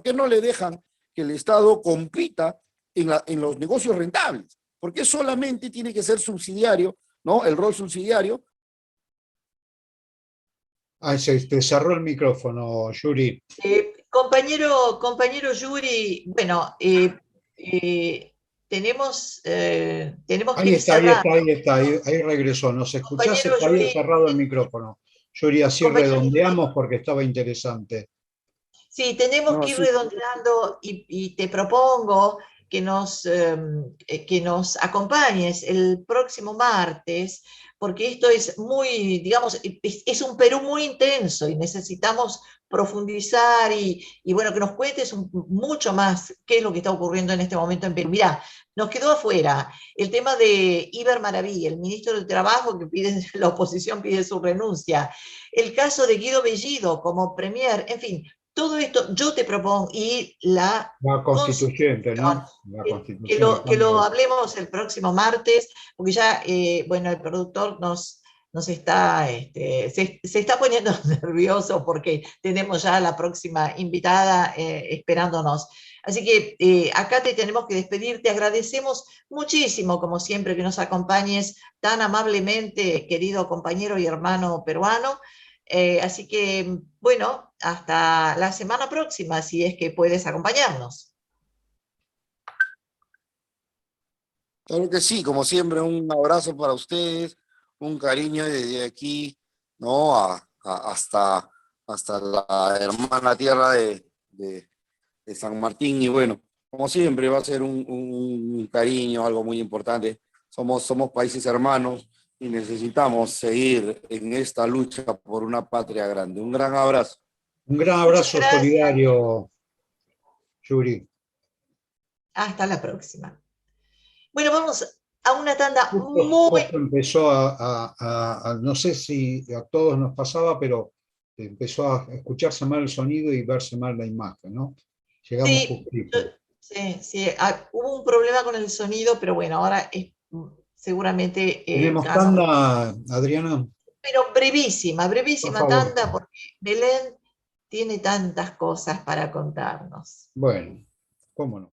qué no le dejan que el Estado compita en los negocios rentables? ¿Por qué solamente tiene que ser subsidiario, ¿no? El rol subsidiario. Se te cerró el micrófono, Yuri. Compañero Yuri, bueno, tenemos que Ahí ir está, ahí está, cerrando. ahí está, ahí regresó. ¿Nos escuchás? Se Compañero te había Yuri, cerrado el micrófono. Yuri, así compañero Yuri, redondeamos porque estaba interesante. sí, tenemos No, que ir sí. redondeando y te propongo que nos acompañes el próximo martes, porque esto es muy, digamos, es un Perú muy intenso y necesitamos profundizar y bueno, que nos cuentes mucho más qué es lo que está ocurriendo en este momento en Perú. Mirá, nos quedó afuera el tema de Iber Maraví, el ministro del Trabajo que pide, la oposición pide su renuncia, el caso de Guido Bellido como premier, en fin, todo esto yo te propongo y la La constituyente, constitución, ¿no? La constitución, el que lo cambio. hablemos el próximo martes, porque ya, bueno, el productor nos está, se está poniendo nervioso porque tenemos ya la próxima invitada esperándonos. Así que acá te tenemos que despedir, te agradecemos muchísimo, como siempre, que nos acompañes tan amablemente, querido compañero y hermano peruano. Así que, bueno, hasta la semana próxima, si es que puedes acompañarnos. Claro que sí, como siempre, un abrazo para ustedes, un cariño desde aquí, ¿no? Hasta la hermana tierra de San Martín. Y bueno, como siempre, va a ser un cariño, algo muy importante. Somos países hermanos y necesitamos seguir en esta lucha por una patria grande. Un gran abrazo. Un gran Muchas abrazo gracias. solidario, Yuri. Hasta la próxima. Bueno, vamos a una tanda muy... Justo empezó no sé si a todos nos pasaba, pero empezó a escucharse mal el sonido y verse mal la imagen, ¿no? Llegamos Sí, justito. sí, sí, hubo un problema con el sonido, pero bueno, ahora seguramente ¿Tenemos ya no. tanda, Adriana? Pero brevísima, Por brevísima favor. tanda, porque Belén tiene tantas cosas para contarnos. Bueno, cómo no.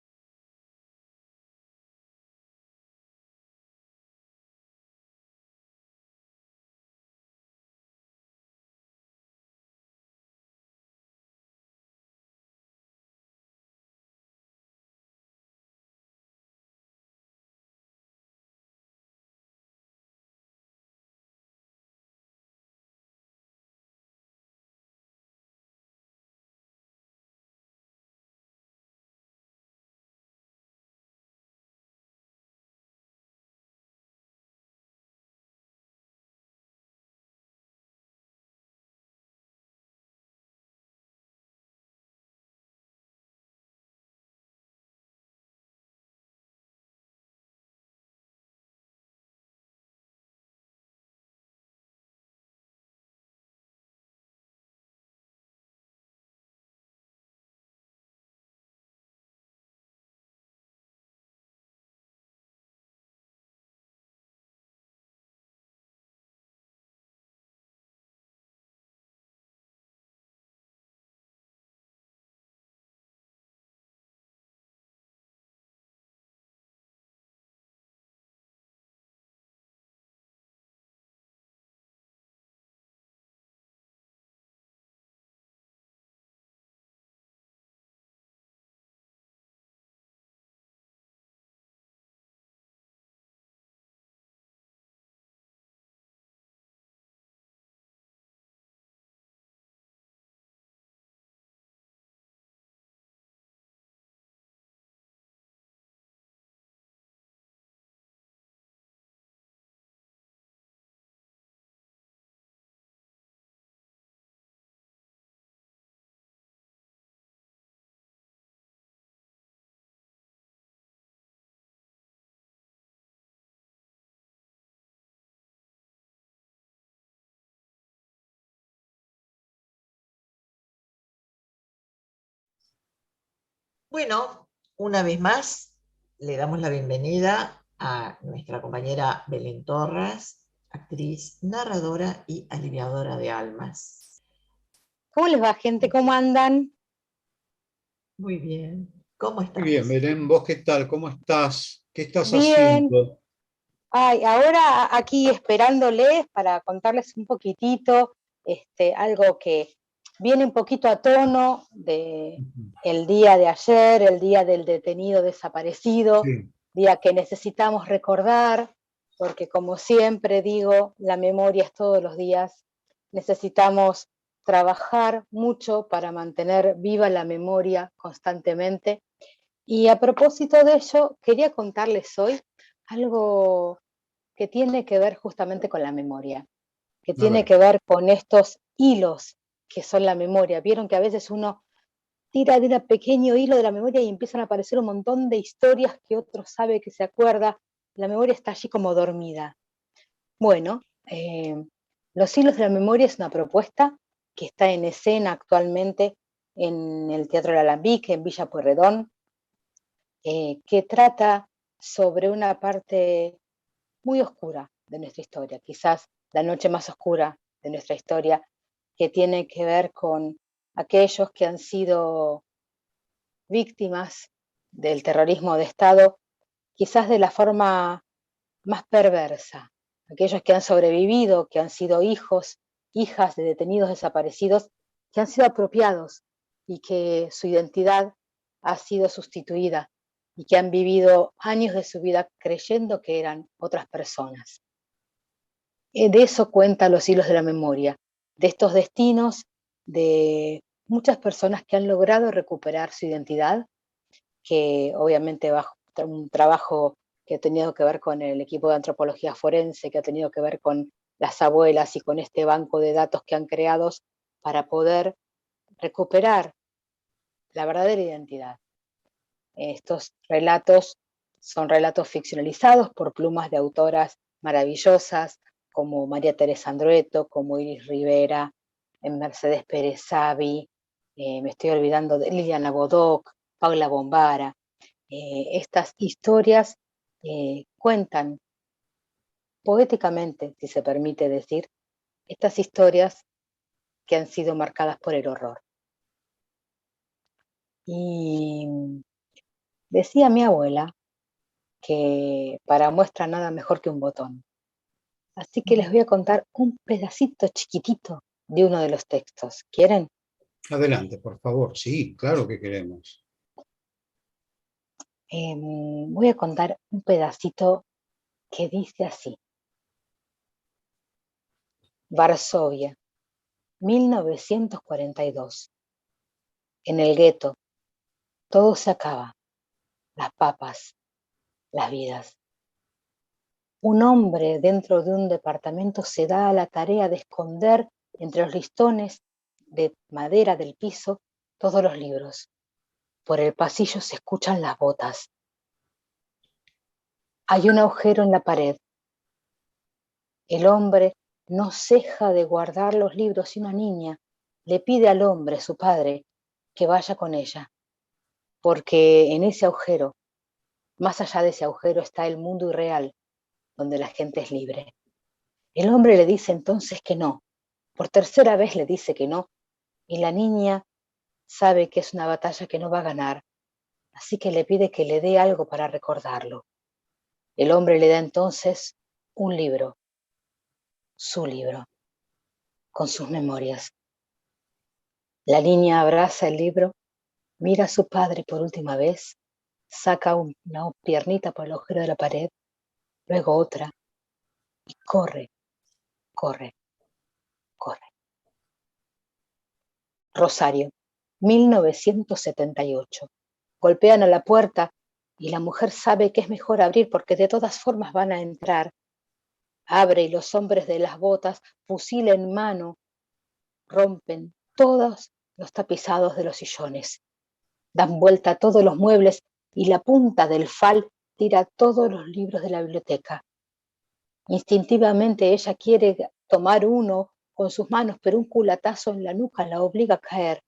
Bueno, una vez más le damos la bienvenida a nuestra compañera Belén Torres, actriz, narradora y aliviadora de almas. ¿Cómo les va, gente? ¿Cómo andan? Muy bien. ¿Cómo Muy bien, estamos? Belén, ¿vos qué tal? ¿Cómo estás? ¿Qué estás Bien. haciendo? Ay, ahora aquí esperándoles para contarles un poquitito, algo que viene un poquito a tono de el día de ayer, el día del detenido desaparecido, Sí, día que necesitamos recordar, porque como siempre digo, la memoria es todos los días. Necesitamos trabajar mucho para mantener viva la memoria constantemente. Y a propósito de ello, quería contarles hoy algo que tiene que ver justamente con la memoria, que a tiene ver, que ver con estos hilos que son la memoria. Vieron que a veces uno tira de un pequeño hilo de la memoria y empiezan a aparecer un montón de historias que otro sabe que se acuerda. La memoria está allí como dormida. Bueno, Los hilos de la memoria es una propuesta que está en escena actualmente en el Teatro del Alambique, en Villa Pueyrredón, que trata sobre una parte muy oscura de nuestra historia, quizás la noche más oscura de nuestra historia, que tiene que ver con aquellos que han sido víctimas del terrorismo de Estado, quizás de la forma más perversa, aquellos que han sobrevivido, que han sido hijos, hijas de detenidos desaparecidos, que han sido apropiados y que su identidad ha sido sustituida y que han vivido años de su vida creyendo que eran otras personas. De eso cuenta Los hilos de la memoria, de estos destinos de muchas personas que han logrado recuperar su identidad, que obviamente bajo un trabajo que ha tenido que ver con el equipo de antropología forense, que ha tenido que ver con las abuelas y con este banco de datos que han creado para poder recuperar la verdadera identidad. Estos relatos son relatos ficcionalizados por plumas de autoras maravillosas como María Teresa Andrueto, como Iris Rivera, Mercedes Pérez Savi, me estoy olvidando de Liliana Bodoc, Paula Bombara. Estas historias cuentan poéticamente, si se permite decir, estas historias que han sido marcadas por el horror. Y decía mi abuela que para muestra nada mejor que un botón. Así que les voy a contar un pedacito chiquitito de uno de los textos. ¿Quieren? adelante, por favor. Sí, claro que queremos. Voy a contar un pedacito que dice así. Varsovia, 1942. En el gueto, todo se acaba. Las papas, las vidas. Un hombre dentro de un departamento se da a la tarea de esconder entre los listones de madera del piso todos los libros. Por el pasillo se escuchan las botas. Hay un agujero en la pared. El hombre no ceja de guardar los libros y una niña le pide al hombre, su padre, que vaya con ella, porque en ese agujero, más allá de ese agujero, está el mundo irreal, donde la gente es libre. El hombre le dice entonces que no. Por tercera vez le dice que no, y la niña sabe que es una batalla que no va a ganar, así que le pide que le dé algo para recordarlo. El hombre le da entonces un libro, su libro, con sus memorias. La niña abraza el libro, mira a su padre por última vez, saca una piernita por el agujero de la pared, luego otra, y corre, corre, corre. Rosario, 1978. Golpean a la puerta y la mujer sabe que es mejor abrir porque de todas formas van a entrar. Abre y los hombres de las botas, fusil en mano, rompen todos los tapizados de los sillones. Dan vuelta a todos los muebles y la punta del fal tira todos los libros de la biblioteca. Instintivamente ella quiere tomar uno con sus manos, pero un culatazo en la nuca la obliga a caer.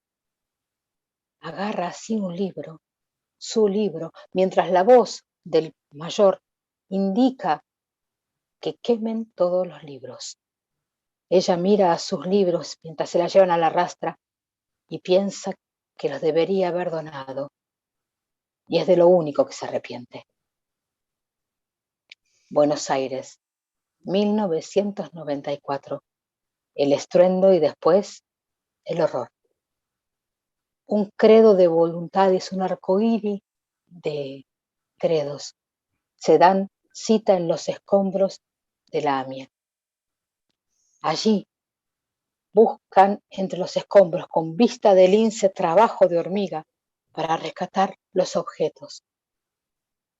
Agarra así un libro su libro, mientras la voz del mayor indica que quemen todos los libros. Ella mira a sus libros mientras se la llevan a la rastra y piensa que los debería haber donado, y es de lo único que se arrepiente. Buenos Aires, 1994. El estruendo y después el horror. Un credo de voluntades, un arcoíris de credos. Se dan cita en los escombros de la AMIA. Allí buscan entre los escombros con vista de lince trabajo de hormiga para rescatar los objetos.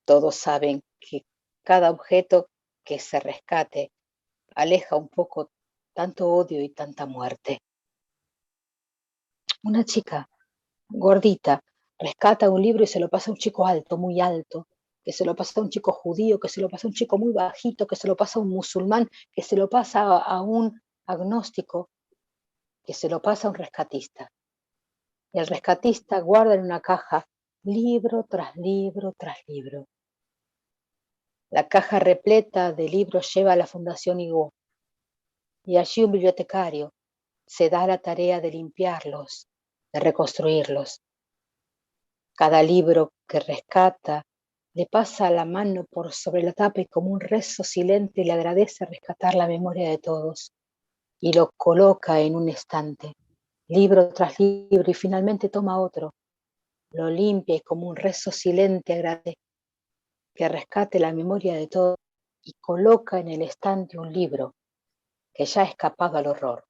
Todos saben que cada objeto que se rescate aleja un poco tanto odio y tanta muerte. Una chica gordita rescata un libro y se lo pasa a un chico alto, muy alto, que se lo pasa a un chico judío, que se lo pasa a un chico muy bajito, que se lo pasa a un musulmán, que se lo pasa a un agnóstico, que se lo pasa a un rescatista. Y el rescatista guarda en una caja libro tras libro tras libro. La caja repleta de libros lleva a la Fundación Igó, y allí un bibliotecario se da la tarea de limpiarlos, de reconstruirlos. Cada libro que rescata le pasa la mano por sobre la tapa y como un rezo silente le agradece rescatar la memoria de todos y lo coloca en un estante, libro tras libro, y finalmente toma otro, lo limpia y como un rezo silente agradece que rescate la memoria de todos y coloca en el estante un libro que ya ha escapado al horror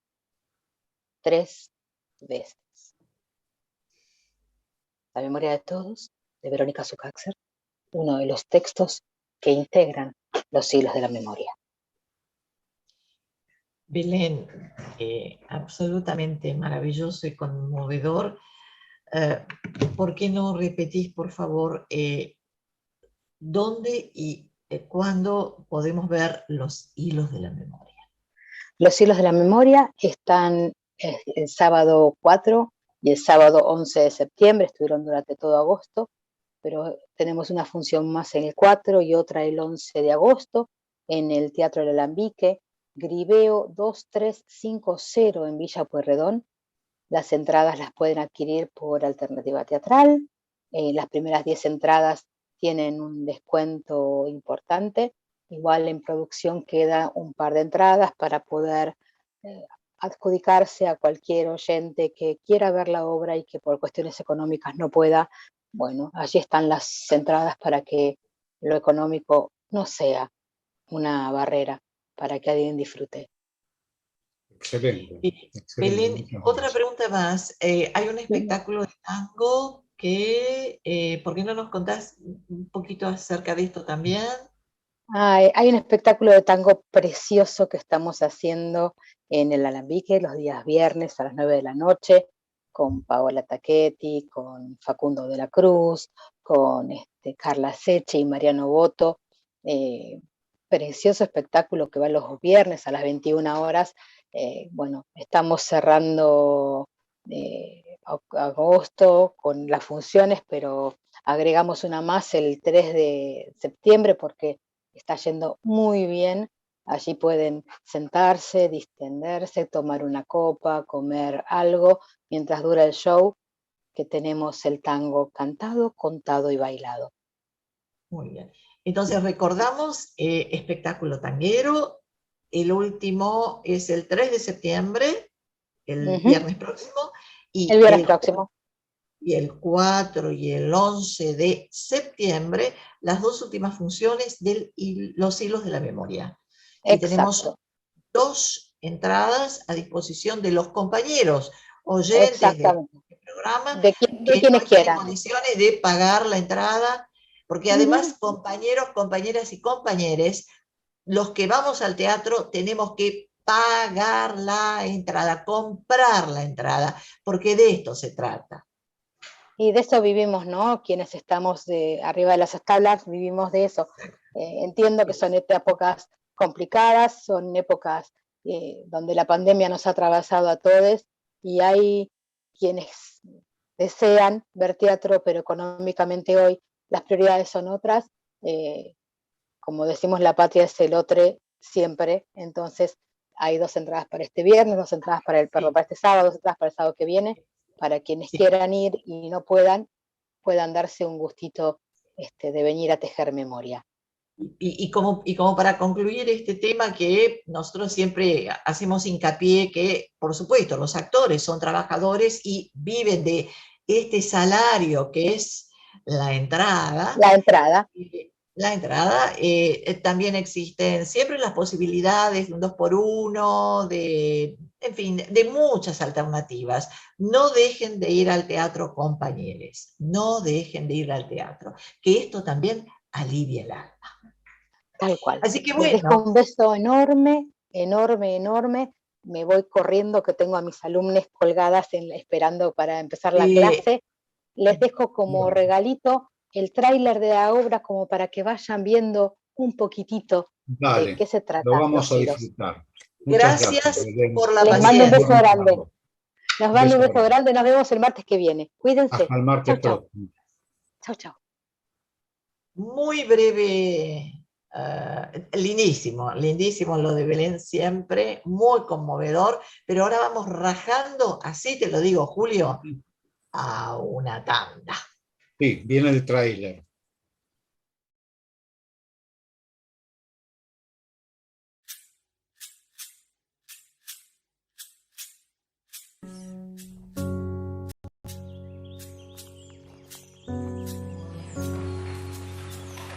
3 veces. La memoria de todos, de Verónica Sukácser, uno de los textos que integran los hilos de la memoria. Belén, absolutamente maravilloso y conmovedor. ¿Por qué no repetís, por favor, dónde y cuándo podemos ver los hilos de la memoria? Los hilos de la memoria están el sábado 4 y el sábado 11 de septiembre, estuvieron durante todo agosto, pero tenemos una función más en el 4 y otra el 11 de agosto en el Teatro del Alambique, Gribeo 2350 en Villa Pueyrredón. Las entradas las pueden adquirir por Alternativa Teatral. Las primeras 10 entradas tienen un descuento importante. Igual en producción queda un par de entradas para poder adjudicarse a cualquier oyente que quiera ver la obra y que por cuestiones económicas no pueda. Bueno, allí están las entradas para que lo económico no sea una barrera para que alguien disfrute. Excelente. Belén, otra pregunta más. Hay un espectáculo de tango que, ¿por qué no nos contás un poquito acerca de esto también? Hay un espectáculo de tango precioso que estamos haciendo en el Alambique los días viernes a las 9 de la noche, con Paola Tachetti, con Facundo de la Cruz, con Carla Seche y Mariano Boto. Precioso espectáculo que va los viernes a las 21 horas. Bueno, estamos cerrando agosto con las funciones, pero agregamos una más el 3 de septiembre porque está yendo muy bien. Allí pueden sentarse, distenderse, tomar una copa, comer algo mientras dura el show, que tenemos el tango cantado, contado y bailado. Muy bien. Entonces recordamos espectáculo tanguero. El último es el 3 de septiembre, el viernes próximo. Y el viernes próximo. Y el 4 y el 11 de septiembre, las dos últimas funciones de los hilos de la memoria. Exacto. Y tenemos 2 entradas a disposición de los compañeros oyentes del programa de quienes no están quieran. en condiciones de pagar la entrada, porque además, compañeros, compañeras y compañeres, los que vamos al teatro tenemos que pagar la entrada, comprar la entrada, porque de esto se trata. Y de eso vivimos, ¿no? Quienes estamos arriba de las tablas vivimos de eso. Entiendo que son épocas complicadas, son épocas donde la pandemia nos ha atravesado a todos y hay quienes desean ver teatro, pero económicamente hoy las prioridades son otras. Como decimos, la patria es el otro siempre, entonces hay 2 entradas para este viernes, 2 entradas para para este sábado, 2 entradas para el sábado que viene, para quienes Sí. quieran ir y no puedan darse un gustito de venir a tejer memoria. Y como para concluir este tema, que nosotros siempre hacemos hincapié que, por supuesto, los actores son trabajadores y viven de este salario que es la entrada. La entrada. La entrada, también existen siempre las posibilidades de un 2x1, en fin, de muchas alternativas. No dejen de ir al teatro, compañeros, no dejen de ir al teatro, que esto también alivia el alma. Tal cual. Así que Les dejo bueno, un beso enorme, enorme, enorme. Me voy corriendo, que tengo a mis alumnos colgadas esperando para empezar la clase. Les dejo como regalito el tráiler de la obra, como para que vayan viendo un poquitito de Dale, qué se lo trata vamos Los a Hilos. disfrutar. Muchas gracias, gracias Belén. por la Les mando un beso paciencia. grande. Nos mando un beso grande. Nos vemos el martes que viene. Cuídense. Hasta el martes Chau, chau. próximo. Chau, chau. Muy breve, lindísimo, lindísimo lo de Belén siempre, muy conmovedor, pero ahora vamos rajando, así te lo digo, Julio, a una tanda. Sí, viene el tráiler.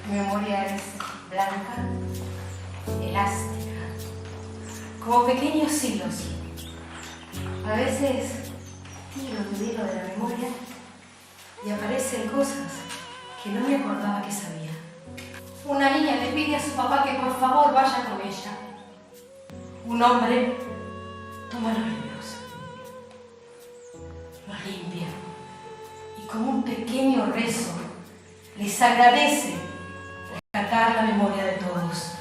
Mi memoria es blanca, elástica, como pequeños hilos. A veces tiro el hilo de la memoria y aparecen cosas que no me acordaba que sabía. Una niña le pide a su papá que por favor vaya con ella. Un hombre toma los libros, los limpia y como un pequeño rezo les agradece rescatar la memoria de todos.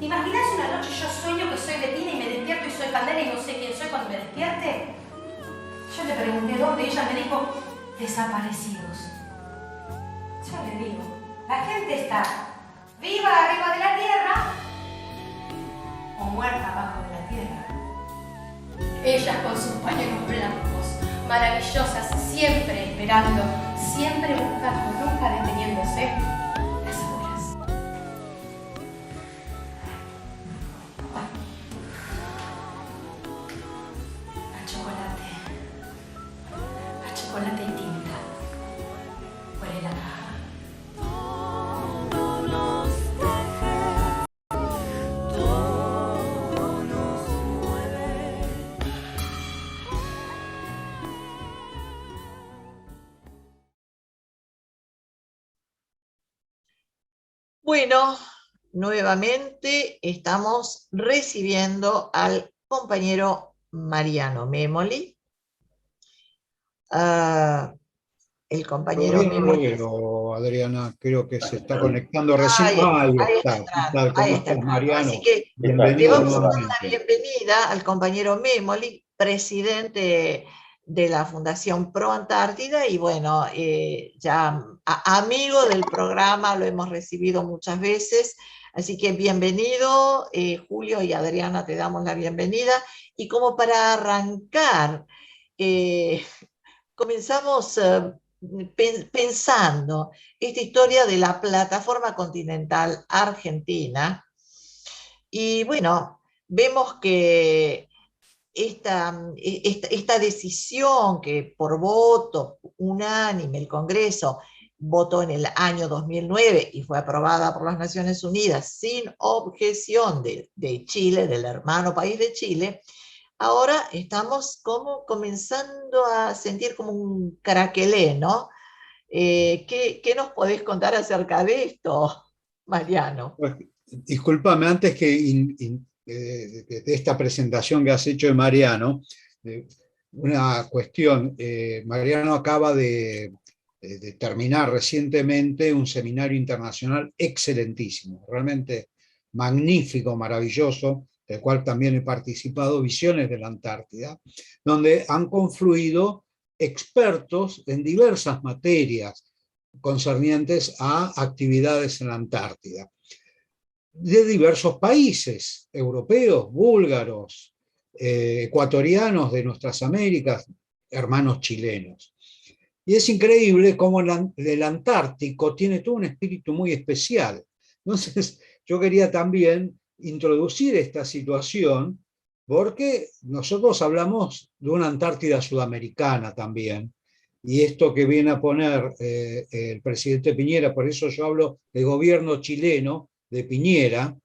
¿Te imaginas una noche yo sueño que soy Betina y me despierto y soy Candela y no sé quién soy cuando me despierte? Yo le pregunté dónde y ella me dijo, desaparecidos. Yo le digo, la gente está viva arriba de la tierra o muerta abajo de la tierra. Ellas con sus pañuelos blancos, maravillosas, siempre esperando, siempre buscando, nunca deteniéndose. Las horas. A chocolate y tinta. Huele la caja. Bueno, nuevamente estamos recibiendo al compañero Mariano Memoli. El compañero Todavía no lo Memoli. veo, Adriana. Creo que se está conectando recién. Ahí Ahí está está. ¿Qué entrando, tal? ahí ¿Cómo está estás, entrando. Mariano? Así que le Bienvenido vamos a dar la nuevamente. bienvenida al compañero Memoli, presidente de la Fundación Pro Antártida, y bueno, ya amigo del programa, lo hemos recibido muchas veces, así que bienvenido, Julio y Adriana, te damos la bienvenida, y como para arrancar, comenzamos pensando esta historia de la plataforma continental argentina, y bueno, vemos que esta decisión que por voto unánime el Congreso votó en el año 2009 y fue aprobada por las Naciones Unidas sin objeción de Chile, del hermano país de Chile, ahora estamos como comenzando a sentir como un craquelé, ¿no? ¿Qué nos podés contar acerca de esto, Mariano? Pues, discúlpame, antes que de esta presentación que has hecho de Mariano, una cuestión. Mariano acaba de terminar recientemente un seminario internacional excelentísimo, realmente magnífico, maravilloso, del cual también he participado, Visiones de la Antártida, donde han confluido expertos en diversas materias concernientes a actividades en la Antártida, de diversos países, europeos, búlgaros, ecuatorianos de nuestras Américas, hermanos chilenos. Y es increíble cómo el Antártico tiene todo un espíritu muy especial. Entonces, yo quería también introducir esta situación, porque nosotros hablamos de una Antártida sudamericana también, y esto que viene a poner el presidente Piñera, por eso yo hablo del gobierno chileno de Piñera,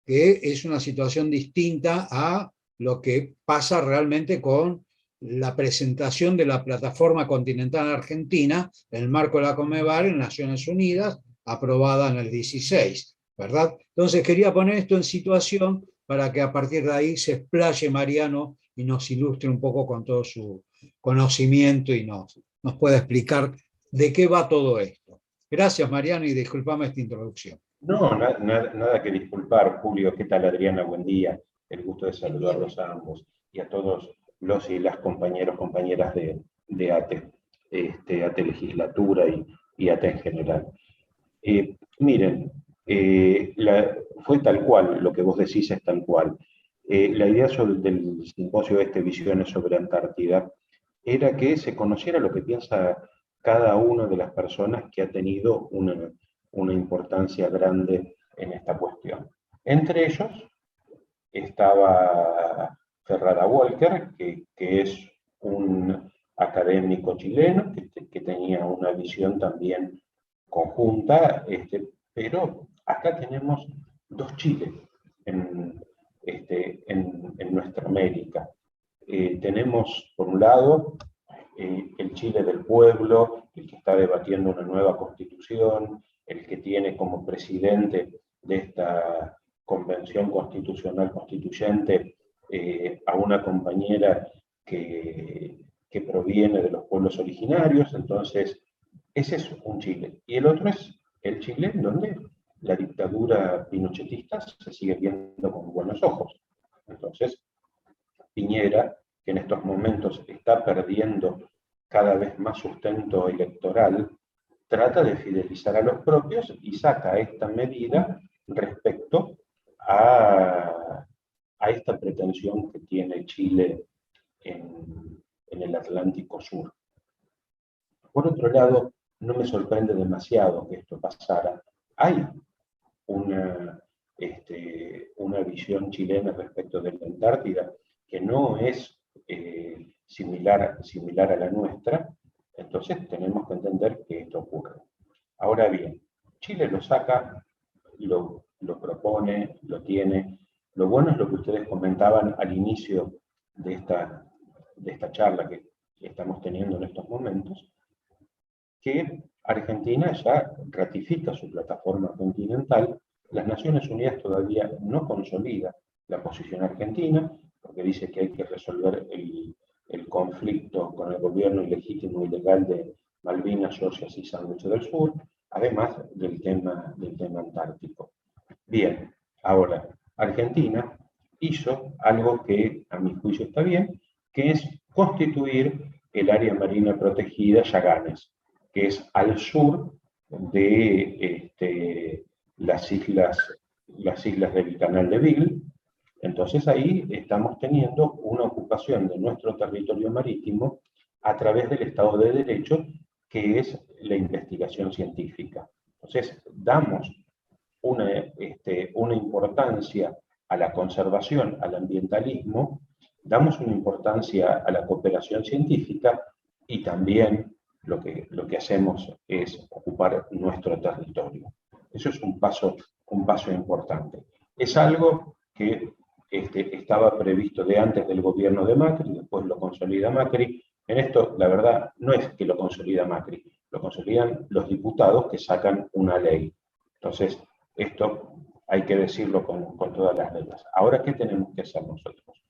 que es una situación distinta a lo que pasa realmente con la presentación de la plataforma continental argentina en el marco de la Conmebol en Naciones Unidas, aprobada en el 16, ¿verdad? Entonces quería poner esto en situación para que a partir de ahí se explaye Mariano y nos ilustre un poco con todo su conocimiento y nos pueda explicar de qué va todo esto. Gracias, Mariano, y disculpame esta introducción. No, nada que disculpar, Julio. ¿Qué tal, Adriana? Buen día. El gusto de saludarlos a ambos y a todos los y las compañeras de ATE, ATE Legislatura y ATE en general. Miren, fue tal cual, lo que vos decís es tal cual. La idea del simposio Visiones sobre Antártida era que se conociera lo que piensa cada una de las personas que ha tenido una importancia grande en esta cuestión. Entre ellos estaba Ferrara Walker, que es un académico chileno que tenía una visión también conjunta, pero acá tenemos dos Chiles en nuestra América. Tenemos, por un lado, el Chile del pueblo, el que está debatiendo una nueva constitución, el que tiene como presidente de esta convención constitucional constituyente a una compañera que proviene de los pueblos originarios. Entonces, ese es un Chile. Y el otro es el Chile en donde la dictadura pinochetista se sigue viendo con buenos ojos. Entonces, Piñera, que en estos momentos está perdiendo cada vez más sustento electoral, trata de fidelizar a los propios y saca esta medida respecto a esta pretensión que tiene Chile en el Atlántico Sur. Por otro lado, no me sorprende demasiado que esto pasara. Hay una visión chilena respecto de la Antártida que no es similar a la nuestra. Entonces tenemos que entender que esto ocurre. Ahora bien, Chile lo saca, lo propone, lo tiene. Lo bueno es lo que ustedes comentaban al inicio de esta charla que estamos teniendo en estos momentos, que Argentina ya ratifica su plataforma continental. Las Naciones Unidas todavía no consolida la posición argentina, porque dice que hay que resolver el conflicto con el gobierno ilegítimo y ilegal de Malvinas, Georgias y Sándwich del Sur, además del tema antártico. Bien, ahora, Argentina hizo algo que a mi juicio está bien, que es constituir el área marina protegida Yaganes, que es al sur de las islas del Canal de Beagle. Entonces ahí estamos teniendo una ocupación de nuestro territorio marítimo a través del Estado de Derecho, que es la investigación científica. Entonces damos una importancia a la conservación, al ambientalismo, damos una importancia a la cooperación científica y también lo que hacemos es ocupar nuestro territorio. Eso es un paso importante. Es algo que estaba previsto de antes del gobierno de Macri, después lo consolida Macri. En esto, la verdad, no es que lo consolida Macri, lo consolidan los diputados que sacan una ley. Entonces, esto hay que decirlo con todas las letras. Ahora, ¿qué tenemos que hacer nosotros?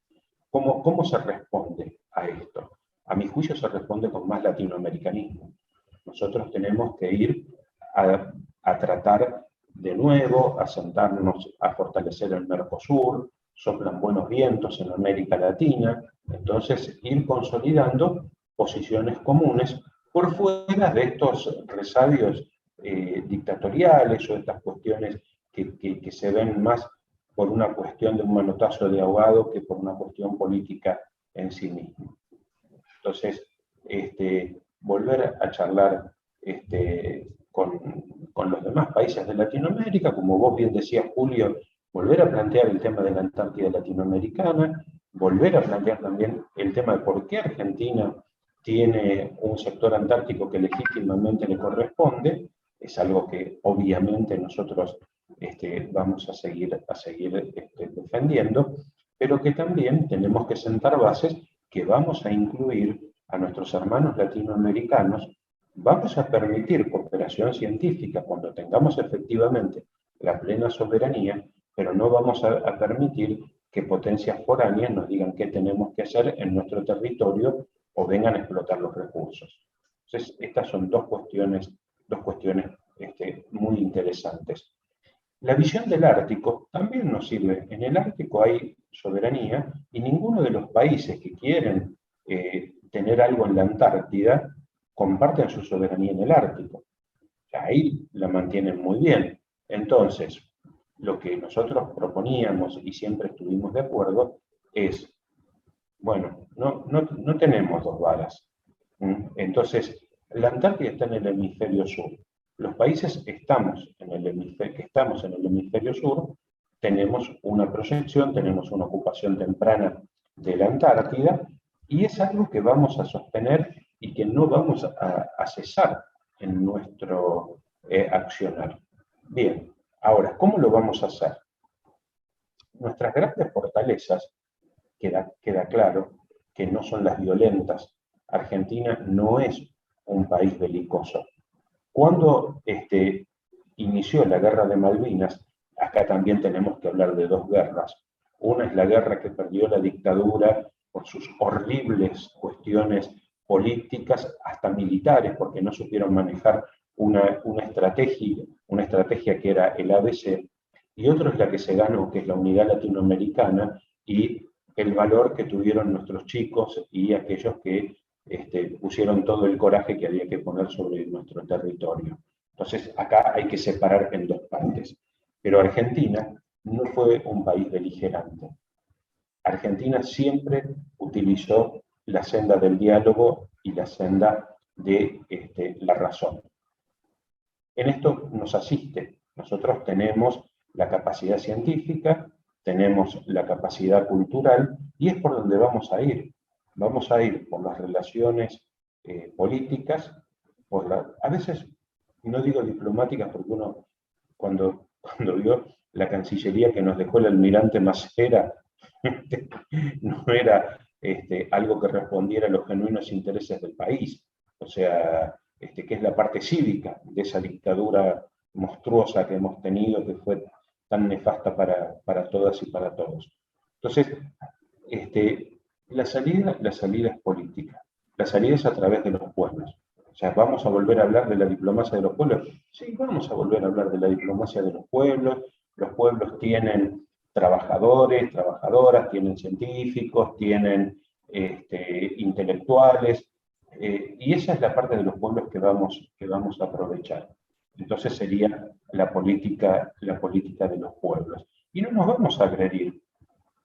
¿Cómo se responde a esto? A mi juicio se responde con más latinoamericanismo. Nosotros tenemos que ir a tratar de nuevo, a sentarnos a fortalecer el Mercosur, soplan buenos vientos en América Latina, entonces ir consolidando posiciones comunes por fuera de estos resabios dictatoriales o estas cuestiones que se ven más por una cuestión de un manotazo de ahogado que por una cuestión política en sí misma. Entonces, volver a charlar con los demás países de Latinoamérica, como vos bien decías, Julio, volver a plantear el tema de la Antártida latinoamericana, volver a plantear también el tema de por qué Argentina tiene un sector antártico que legítimamente le corresponde, es algo que obviamente nosotros vamos a seguir defendiendo, pero que también tenemos que sentar bases que vamos a incluir a nuestros hermanos latinoamericanos, vamos a permitir cooperación científica cuando tengamos efectivamente la plena soberanía, pero no vamos a permitir que potencias foráneas nos digan qué tenemos que hacer en nuestro territorio o vengan a explotar los recursos. Entonces, estas son dos cuestiones muy interesantes. La visión del Ártico también nos sirve. En el Ártico hay soberanía y ninguno de los países que quieren tener algo en la Antártida comparten su soberanía en el Ártico. Ahí la mantienen muy bien. Entonces, lo que nosotros proponíamos y siempre estuvimos de acuerdo es, bueno, no tenemos dos varas. Entonces, la Antártida está en el hemisferio sur. Los países que estamos en el hemisferio sur tenemos una proyección, tenemos una ocupación temprana de la Antártida y es algo que vamos a sostener y que no vamos a cesar en nuestro accionar. Bien, ahora, ¿cómo lo vamos a hacer? Nuestras grandes fortalezas, queda claro que no son las violentas. Argentina no es un país belicoso. Cuando inició la guerra de Malvinas, acá también tenemos que hablar de dos guerras. Una es la guerra que perdió la dictadura por sus horribles cuestiones políticas, hasta militares, porque no supieron manejar una estrategia que era el ABC, y otra es la que se ganó, que es la unidad latinoamericana y el valor que tuvieron nuestros chicos y aquellos que pusieron todo el coraje que había que poner sobre nuestro territorio. Entonces, acá hay que separar en dos partes. Pero Argentina no fue un país beligerante. Argentina siempre utilizó la senda del diálogo y la senda de la razón. En esto nos asiste. Nosotros tenemos la capacidad científica, tenemos la capacidad cultural, y es por donde vamos a ir. Vamos a ir por las relaciones políticas, a veces no digo diplomáticas, porque uno cuando vio la Cancillería que nos dejó el almirante Masera, no era algo que respondiera a los genuinos intereses del país, o sea, que es la parte cívica de esa dictadura monstruosa que hemos tenido, que fue tan nefasta para todas y para todos. Entonces, la salida es política, la salida es a través de los pueblos. O sea, ¿vamos a volver a hablar de la diplomacia de los pueblos? Sí, vamos a volver a hablar de la diplomacia de los pueblos tienen trabajadores, trabajadoras, tienen científicos, tienen intelectuales, y esa es la parte de los pueblos que vamos a aprovechar. Entonces sería la política de los pueblos. Y no nos vamos a agredir,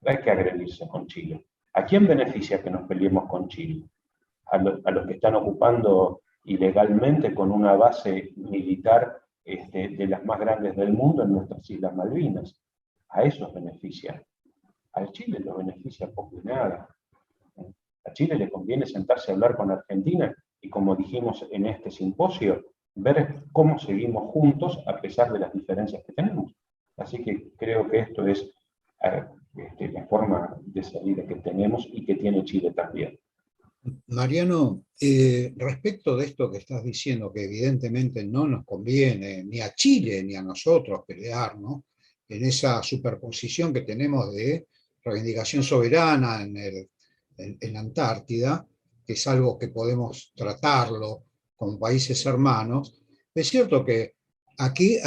no hay que agredirse con Chile. ¿A quién beneficia que nos peleemos con Chile? A los que están ocupando ilegalmente con una base militar de las más grandes del mundo en nuestras Islas Malvinas. A esos beneficia. Al Chile lo beneficia poco y nada. A Chile le conviene sentarse a hablar con Argentina y, como dijimos en este simposio, ver cómo seguimos juntos a pesar de las diferencias que tenemos. Así que creo que esto es la forma de salida que tenemos y que tiene Chile también. Mariano, respecto de esto que estás diciendo, que evidentemente no nos conviene ni a Chile ni a nosotros pelear, ¿no?, en esa superposición que tenemos de reivindicación soberana en la Antártida, que es algo que podemos tratarlo con países hermanos. Es cierto que aquí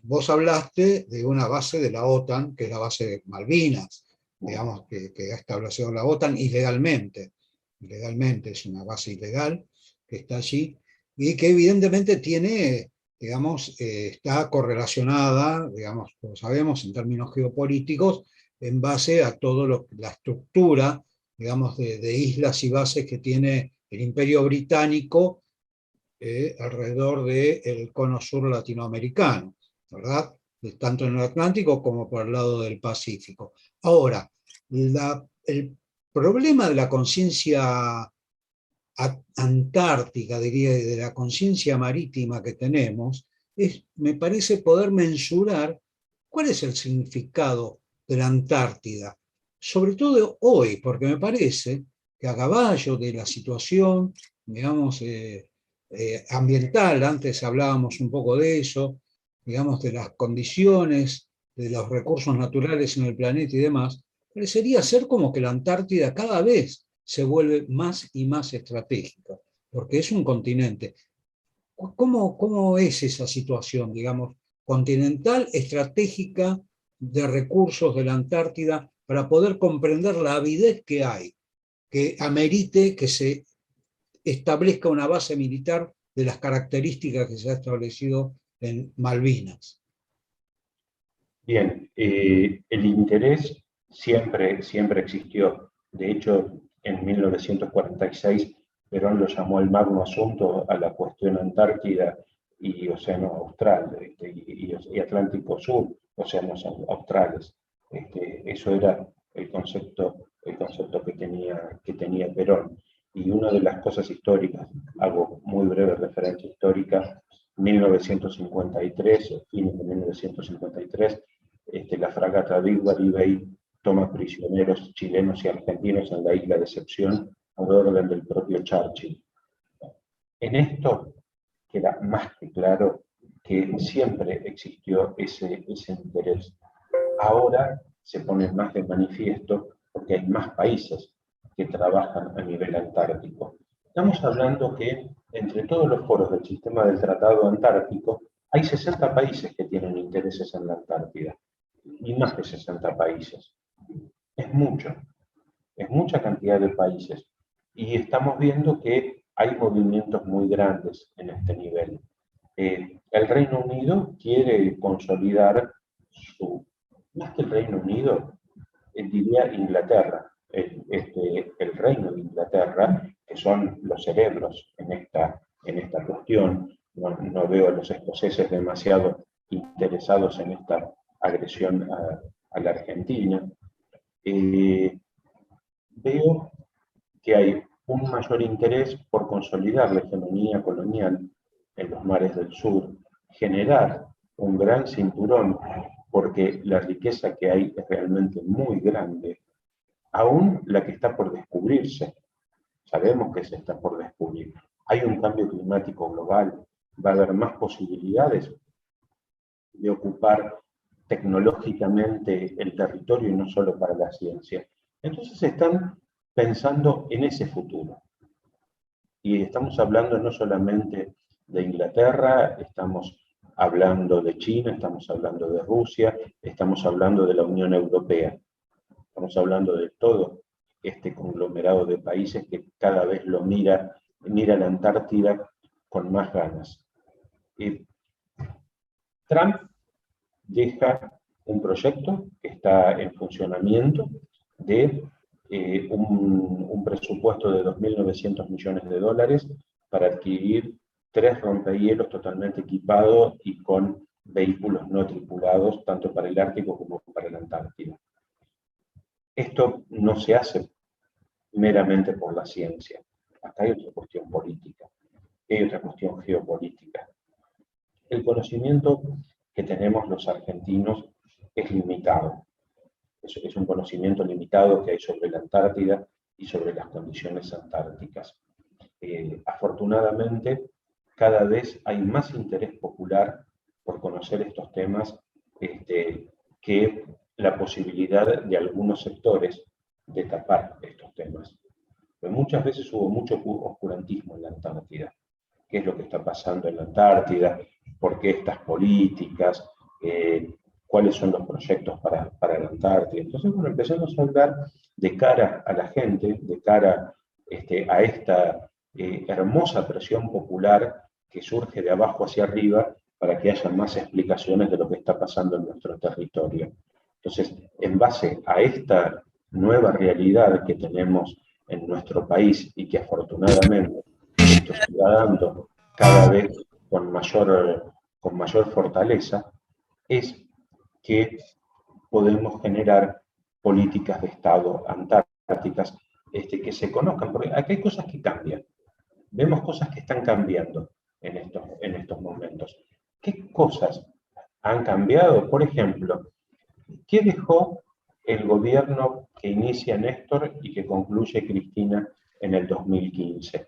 vos hablaste de una base de la OTAN, que es la base de Malvinas, digamos, que ha establecido la OTAN ilegalmente. legalmente es una base ilegal que está allí, y que evidentemente tiene, digamos, está correlacionada, digamos, como sabemos, en términos geopolíticos, en base a toda la estructura, digamos, de islas y bases que tiene el Imperio Británico alrededor del cono sur latinoamericano, ¿verdad? Tanto en el Atlántico como por el lado del Pacífico. Ahora, el problema de la conciencia antártica, diría, de la conciencia marítima que tenemos, me parece poder mensurar cuál es el significado de la Antártida, sobre todo hoy, porque me parece que a caballo de la situación, digamos, ambiental, antes hablábamos un poco de eso, digamos, de las condiciones, de los recursos naturales en el planeta y demás, parecería ser como que la Antártida cada vez se vuelve más y más estratégica, porque es un continente. ¿Cómo es esa situación, digamos, continental, estratégica de recursos de la Antártida para poder comprender la avidez que hay, que amerite que se establezca una base militar de las características que se ha establecido en Malvinas? Bien, el interés siempre existió. De hecho, en 1946, Perón lo llamó el magno asunto a la cuestión Antártida y Océano Austral, y Atlántico Sur, océanos australes. Eso era el concepto que tenía Perón. Y una de las cosas históricas, hago muy breve referencia histórica, 1953, fines de 1953, la fragata Bidwell Bay toma prisioneros chilenos y argentinos en la isla de Decepción por orden del propio Churchill. En esto queda más que claro que siempre existió ese interés. Ahora se pone más de manifiesto porque hay más países que trabajan a nivel antártico. Estamos hablando que entre todos los foros del sistema del Tratado Antártico hay 60 países que tienen intereses en la Antártida, y más de 60 países. Es mucha cantidad de países. Y estamos viendo que hay movimientos muy grandes en este nivel. El Reino Unido quiere consolidar más que el Reino Unido, diría Inglaterra, el Reino de Inglaterra, que son los cerebros en esta cuestión. No veo a los escoceses demasiado interesados en esta agresión a la Argentina. Veo que hay un mayor interés por consolidar la hegemonía colonial en los mares del sur, generar un gran cinturón, porque la riqueza que hay es realmente muy grande, aún la que está por descubrirse. Sabemos que se está por descubrir. Hay un cambio climático global, va a haber más posibilidades de ocupar tecnológicamente el territorio y no solo para la ciencia. Entonces están pensando en ese futuro. Y estamos hablando no solamente de Inglaterra, estamos hablando de China, estamos hablando de Rusia, estamos hablando de la Unión Europea. Estamos hablando de todo este conglomerado de países que cada vez mira la Antártida con más ganas. Trump deja un proyecto que está en funcionamiento de un presupuesto de 2.900 millones de dólares para adquirir 3 rompehielos totalmente equipados y con vehículos no tripulados, tanto para el Ártico como para la Antártida. Esto no se hace meramente por la ciencia. Acá hay otra cuestión política, hay otra cuestión geopolítica. El conocimiento que tenemos los argentinos es limitado. Es un conocimiento limitado que hay sobre la Antártida y sobre las condiciones antárticas. Afortunadamente, cada vez hay más interés popular por conocer estos temas que la posibilidad de algunos sectores de tapar estos temas. Pero muchas veces hubo mucho oscurantismo en la Antártida. ¿Qué es lo que está pasando en la Antártida? ¿Por qué estas políticas? ¿Cuáles son los proyectos para la Antártida? Entonces, bueno, empezamos a hablar de cara a la gente, de cara a esta hermosa presión popular que surge de abajo hacia arriba para que haya más explicaciones de lo que está pasando en nuestro territorio. Entonces, en base a esta nueva realidad que tenemos en nuestro país y que afortunadamente esto se va dando cada vez con mayor fortaleza, es que podemos generar políticas de Estado antárticas que se conozcan, porque aquí hay cosas que cambian. Vemos cosas que están cambiando en estos momentos. ¿Qué cosas han cambiado? Por ejemplo, ¿qué dejó el gobierno que inicia Néstor y que concluye Cristina en el 2015?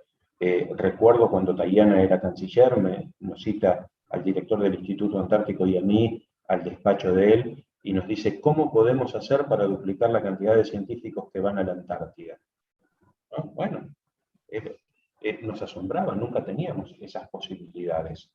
Recuerdo cuando Tayana era canciller, nos cita al director del Instituto Antártico y a mí al despacho de él, y nos dice, ¿cómo podemos hacer para duplicar la cantidad de científicos que van a la Antártida? ¿No? Bueno, nos asombraba, nunca teníamos esas posibilidades.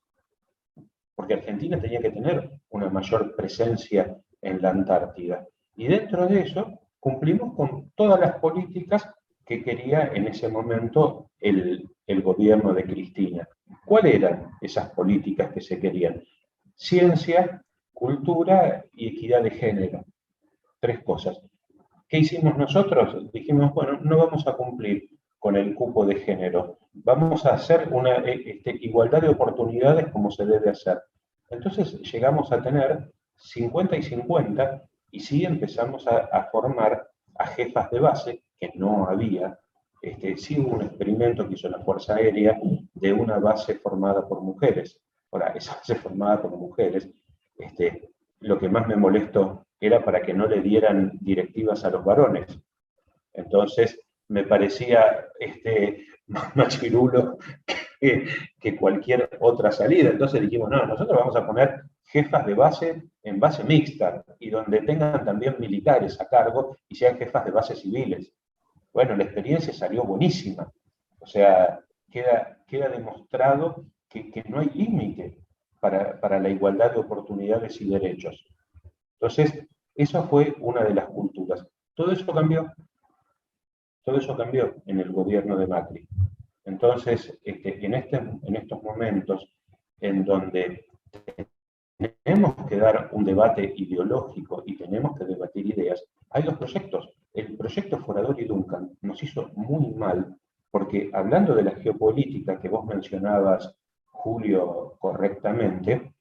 Porque Argentina tenía que tener una mayor presencia en la Antártida. Y dentro de eso cumplimos con todas las políticas que quería en ese momento el gobierno de Cristina. ¿Cuáles eran esas políticas que se querían? Ciencia, cultura y equidad de género. 3 cosas. ¿Qué hicimos nosotros? Dijimos, bueno, no vamos a cumplir con el cupo de género. Vamos a hacer una igualdad de oportunidades como se debe hacer. Entonces llegamos a tener 50 y 50 y sí empezamos a formar a jefas de base, que no había. Sí hubo un experimento que hizo la Fuerza Aérea de una base formada por mujeres. Ahora, esa base formada por mujeres, lo que más me molestó era para que no le dieran directivas a los varones. Entonces, me parecía más machirulo que cualquier otra salida. Entonces dijimos, no, nosotros vamos a poner jefas de base en base mixta y donde tengan también militares a cargo y sean jefas de base civiles. Bueno, la experiencia salió buenísima. O sea, queda demostrado que no hay límite para la igualdad de oportunidades y derechos. Entonces, eso fue una de las culturas. Todo eso cambió en el gobierno de Macri. Entonces, en estos momentos en donde tenemos que dar un debate ideológico y tenemos que debatir ideas, hay 2 proyectos. El proyecto Forador y Duncan nos hizo muy mal, porque hablando de la geopolítica que vos mencionabas, Julio, correctamente,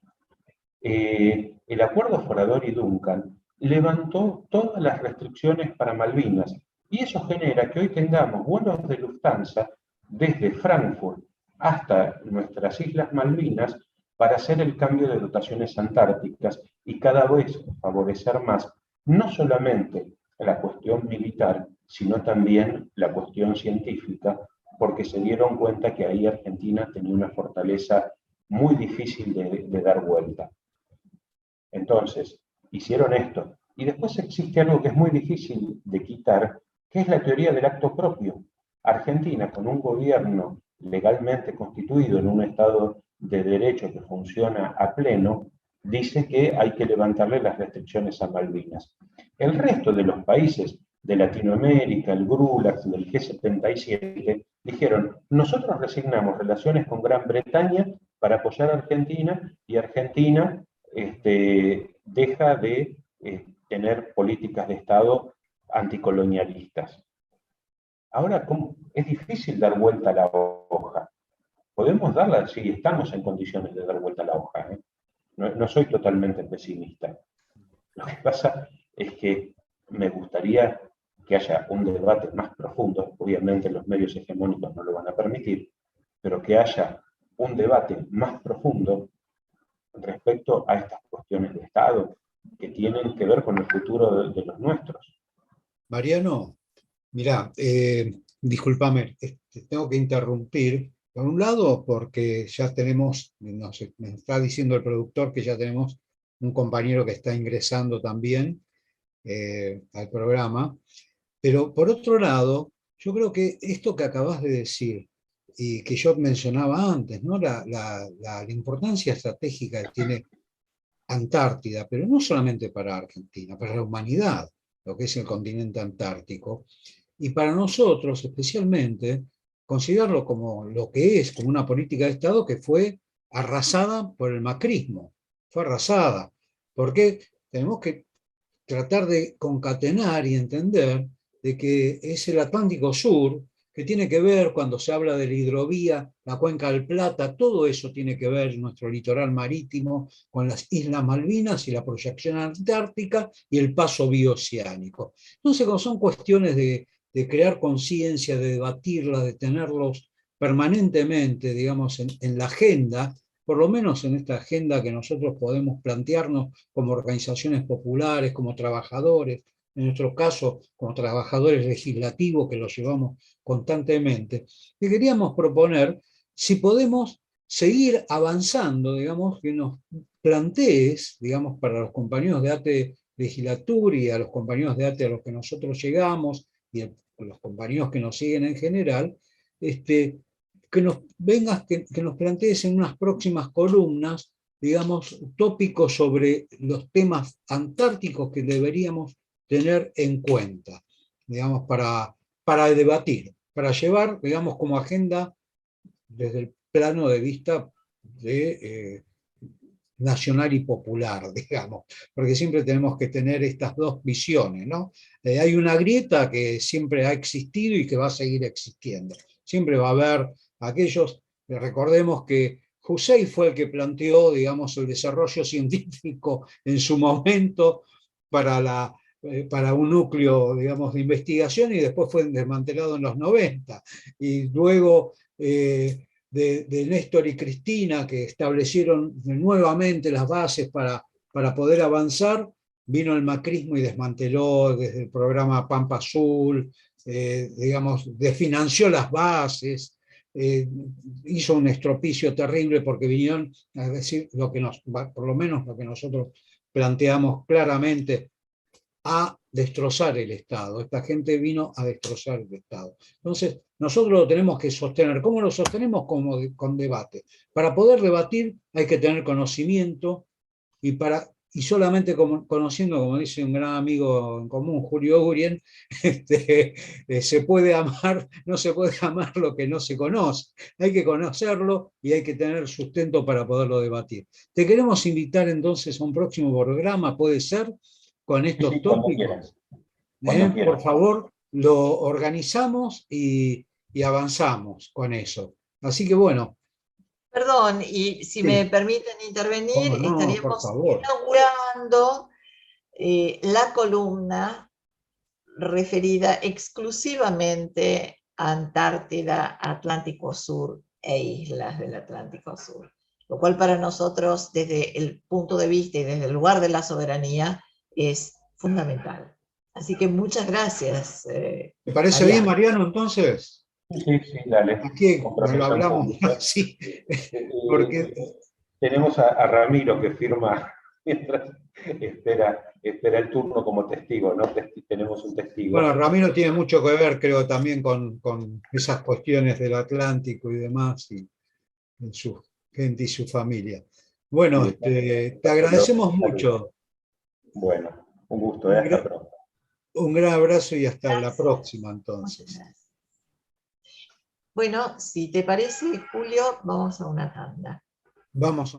el acuerdo Forador y Duncan levantó todas las restricciones para Malvinas, y eso genera que hoy tengamos vuelos de Lufthansa desde Frankfurt hasta nuestras Islas Malvinas para hacer el cambio de dotaciones antárticas y cada vez favorecer más no solamente la cuestión militar, sino también la cuestión científica, porque se dieron cuenta que ahí Argentina tenía una fortaleza muy difícil de dar vuelta. Entonces, hicieron esto. Y después existe algo que es muy difícil de quitar, que es la teoría del acto propio. Argentina, con un gobierno legalmente constituido en un Estado de Derecho que funciona a pleno, dice que hay que levantarle las restricciones a Malvinas. El resto de los países de Latinoamérica, el GRULAC, el G77, dijeron, nosotros resignamos relaciones con Gran Bretaña para apoyar a Argentina, y Argentina deja de tener políticas de Estado anticolonialistas. Ahora, es difícil dar vuelta a la hoja. Podemos darla, sí, estamos en condiciones de dar vuelta a la hoja. No soy totalmente pesimista. Lo que pasa es que me gustaría que haya un debate más profundo, obviamente los medios hegemónicos no lo van a permitir, pero que haya un debate más profundo respecto a estas cuestiones de Estado que tienen que ver con el futuro de los nuestros. Mariano, mirá, discúlpame, tengo que interrumpir. Por un lado, porque ya tenemos, me está diciendo el productor que ya tenemos un compañero que está ingresando también al programa, pero por otro lado, yo creo que esto que acabas de decir, y que yo mencionaba antes, ¿no? la importancia estratégica que tiene Antártida, pero no solamente para Argentina, para la humanidad, lo que es el continente antártico, Y para nosotros, especialmente, considerarlo como lo que es, como una política de Estado que fue arrasada por el macrismo. Fue arrasada. Porque tenemos que tratar de concatenar y entender de que es el Atlántico Sur, que tiene que ver cuando se habla de la hidrovía, la cuenca del Plata, todo eso tiene que ver nuestro litoral marítimo con las Islas Malvinas y la proyección antártica y el paso bioceánico. Entonces, como son cuestiones de crear conciencia, de debatirlas, de tenerlos permanentemente, digamos, en la agenda, por lo menos en esta agenda que nosotros podemos plantearnos como organizaciones populares, como trabajadores, en nuestro caso como trabajadores legislativos que los llevamos constantemente, que queríamos proponer si podemos seguir avanzando, digamos, que nos plantees, digamos, para los compañeros de ATE Legislatura y a los compañeros de ATE a los que nosotros llegamos y a los compañeros que nos siguen en general, que nos vengas, que nos plantees en unas próximas columnas, digamos, tópicos sobre los temas antárticos que deberíamos tener en cuenta, digamos, para debatir, para llevar, digamos, como agenda desde el plano de vista de, nacional y popular, digamos, porque siempre tenemos que tener estas dos visiones, ¿no? Hay una grieta que siempre ha existido y que va a seguir existiendo. Siempre va a haber aquellos, recordemos que Hussein fue el que planteó, digamos, el desarrollo científico en su momento para un núcleo, digamos, de investigación y después fue desmantelado en los 90. Y luego de Néstor y Cristina, que establecieron nuevamente las bases para poder avanzar, vino el macrismo y desmanteló desde el programa Pampa Azul, digamos, desfinanció las bases, hizo un estropicio terrible porque vinieron a decir lo que por lo menos lo que nosotros planteamos claramente, a destrozar el Estado. Esta gente vino a destrozar el Estado. Entonces, nosotros lo tenemos que sostener. ¿Cómo lo sostenemos? Con debate. Para poder debatir hay que tener conocimiento y solamente conociendo, como dice un gran amigo en común, Julio Urien, se puede amar, no se puede amar lo que no se conoce. Hay que conocerlo y hay que tener sustento para poderlo debatir. Te queremos invitar entonces a un próximo programa, puede ser, con Sí, estos sí, cuando tópicos. quieras. Cuando Por quieras. favor, lo organizamos y avanzamos con eso. Así que bueno, Perdón, y si me sí, permiten intervenir, cómo no, por estaríamos favor. inaugurando la columna referida exclusivamente a Antártida, Atlántico Sur e islas del Atlántico Sur, lo cual para nosotros desde el punto de vista y desde el lugar de la soberanía es fundamental. Así que muchas gracias, ¿Te parece bien, Mariano. Mariano, entonces? Sí, sí, sí, dale. Aquí lo Compromiso hablamos público. así, porque Eh, Tenemos a Ramiro que firma mientras espera el turno como testigo, ¿no? Tenemos un bueno, testigo. Ramiro tiene mucho que ver, creo, también con esas cuestiones del Atlántico y demás, y en su gente y su familia. Bueno, Sí, te agradecemos saludos. mucho. Bueno, un gusto, Un, hasta pronto. un gran abrazo y hasta la Gracias, próxima, muchas entonces. gracias. Bueno, si te parece, Julio, vamos a una tanda. Vamos.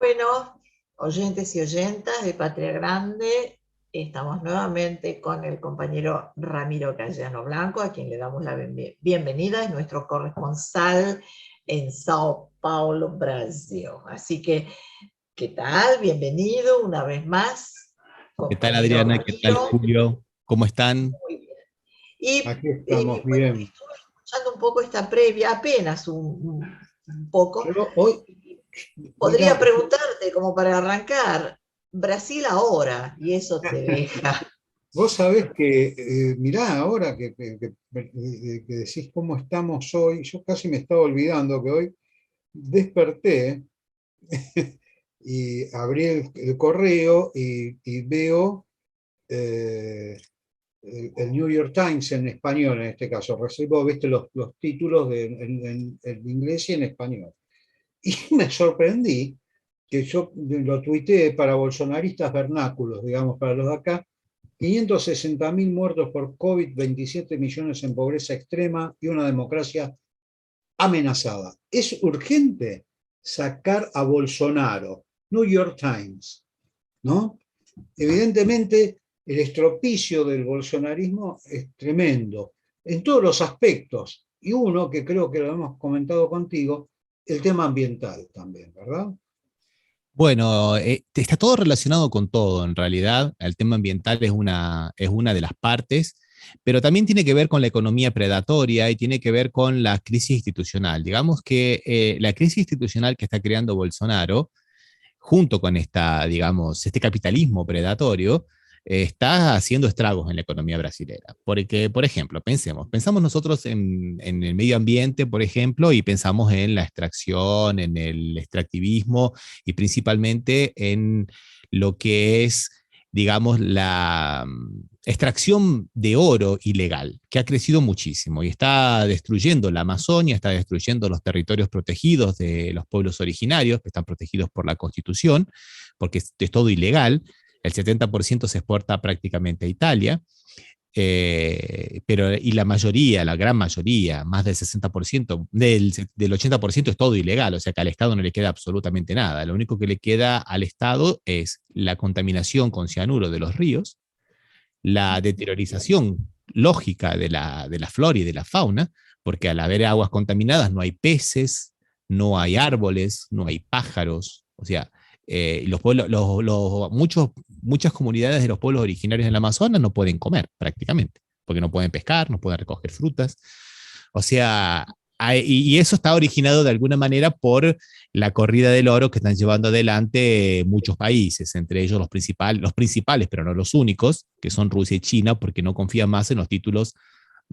Bueno, oyentes y oyentas de Patria Grande, estamos nuevamente con el compañero Ramiro Cayano Blanco, a quien le damos la bienvenida, es nuestro corresponsal en Sao Paulo, Brasil. Así que, ¿qué tal? Bienvenido una vez más, ¿Qué tal, compañero Adriana? ¿Qué tal, Ramiro. Julio? ¿Cómo están? Muy bien. Y Aquí estamos bueno, bien. estuve escuchando un poco esta previa, apenas un poco. Yo hoy, Podría mira, preguntarte, como para arrancar, Brasil ahora, y eso te deja. vos sabés que, mirá, ahora que decís cómo estamos hoy, yo casi me estaba olvidando que hoy desperté y abrí el correo y veo el New York Times en español, en este caso. Recibo, viste, los títulos en inglés y en español. Y me sorprendí que yo lo tuiteé para bolsonaristas vernáculos, digamos, para los de acá: 560.000 muertos por COVID, 27 millones en pobreza extrema y una democracia amenazada. Es urgente sacar a Bolsonaro. New York Times, ¿no? Evidentemente, el estropicio del bolsonarismo es tremendo en todos los aspectos. Y uno que creo que lo hemos comentado contigo, el tema ambiental también, ¿verdad? Bueno, está todo relacionado con todo, en realidad. El tema ambiental es una de las partes, pero también tiene que ver con la economía predatoria y tiene que ver con la crisis institucional. Digamos que la crisis institucional que está creando Bolsonaro, junto con esta, digamos, este capitalismo predatorio, está haciendo estragos en la economía brasilera. Porque, por ejemplo, pensamos nosotros en el medio ambiente, por ejemplo, y pensamos en la extracción, en el extractivismo y principalmente en lo que es, digamos, la extracción de oro ilegal, que ha crecido muchísimo y está destruyendo la Amazonia, está destruyendo los territorios protegidos de los pueblos originarios, que están protegidos por la Constitución, porque es todo ilegal. El 70% se exporta prácticamente a Italia, pero y la mayoría, la gran mayoría, más del 60%, del 80% es todo ilegal, o sea que al Estado no le queda absolutamente nada. Lo único que le queda al Estado es la contaminación con cianuro de los ríos, la deteriorización lógica de la flora y de la fauna, porque al haber aguas contaminadas no hay peces, no hay árboles, no hay pájaros, o sea, los pueblos, muchas comunidades de los pueblos originarios en la Amazonas no pueden comer prácticamente, porque no pueden pescar, no pueden recoger frutas. O sea, y eso está originado de alguna manera por la corrida del oro que están llevando adelante muchos países, entre ellos los principales, pero no los únicos, que son Rusia y China, porque no confían más en los títulos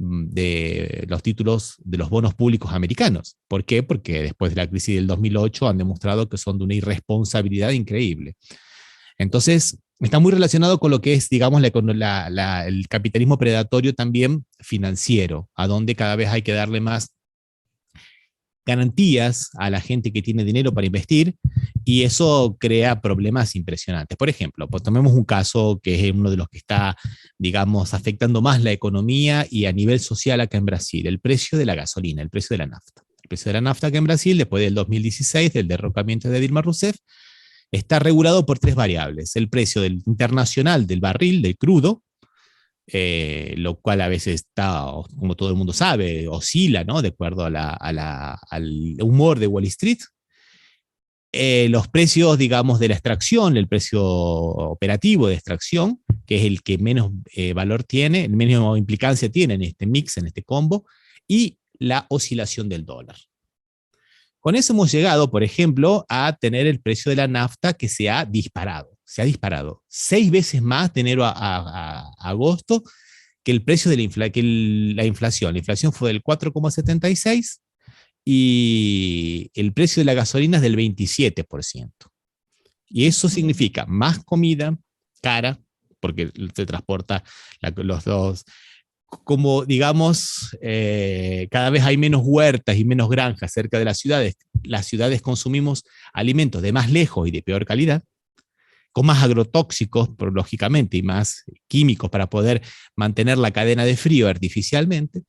de los bonos públicos americanos. ¿Por qué? Porque después de la crisis del 2008 han demostrado que son de una irresponsabilidad increíble. Entonces, está muy relacionado con lo que es, digamos, el capitalismo predatorio también financiero, a donde cada vez hay que darle más garantías a la gente que tiene dinero para invertir, y eso crea problemas impresionantes. Por ejemplo, pues tomemos un caso que es uno de los que está, digamos, afectando más la economía y a nivel social acá en Brasil: el precio de la gasolina, el precio de la nafta. El precio de la nafta acá en Brasil, después del 2016, del derrocamiento de Dilma Rousseff, está regulado por tres variables: el precio internacional del barril, del crudo, lo cual a veces está, como todo el mundo sabe, oscila, ¿no? De acuerdo al humor de Wall Street. Los precios, digamos, de la extracción, el precio operativo de extracción, que es el que menos valor tiene, menos implicancia tiene en este mix, en este combo, y la oscilación del dólar. Con eso hemos llegado, por ejemplo, a tener el precio de la nafta que se ha disparado. Se ha disparado 6 veces más de enero a agosto que el precio de la inflación. La inflación fue del 4,76 y el precio de la gasolina es del 27%. Y eso significa más comida cara, porque se transporta los dos. Como digamos, cada vez hay menos huertas y menos granjas cerca de las ciudades consumimos alimentos de más lejos y de peor calidad, con más agrotóxicos, lógicamente, y más químicos para poder mantener la cadena de frío artificialmente.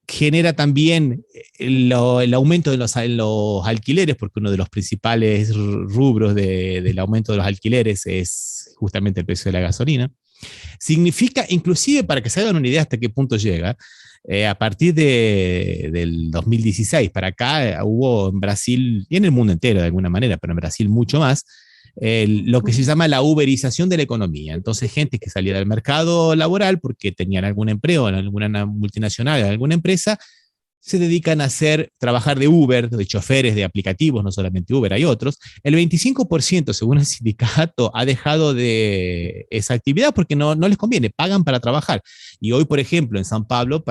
genera también el aumento de en los alquileres, porque uno de los principales rubros del aumento de los alquileres es justamente el precio de la gasolina. Significa, inclusive, para que se hagan una idea hasta qué punto llega, a partir del 2016 para acá hubo en Brasil, y en el mundo entero de alguna manera, pero en Brasil mucho más, lo que se llama la uberización de la economía. Entonces, gente que salía del mercado laboral porque tenían algún empleo en alguna multinacional, en alguna empresa, se dedican a trabajar de Uber, de choferes, de aplicativos, no solamente Uber, hay otros. El 25%, según el sindicato, ha dejado de esa actividad porque no les conviene, pagan para trabajar. Y hoy, por ejemplo, en San Pablo,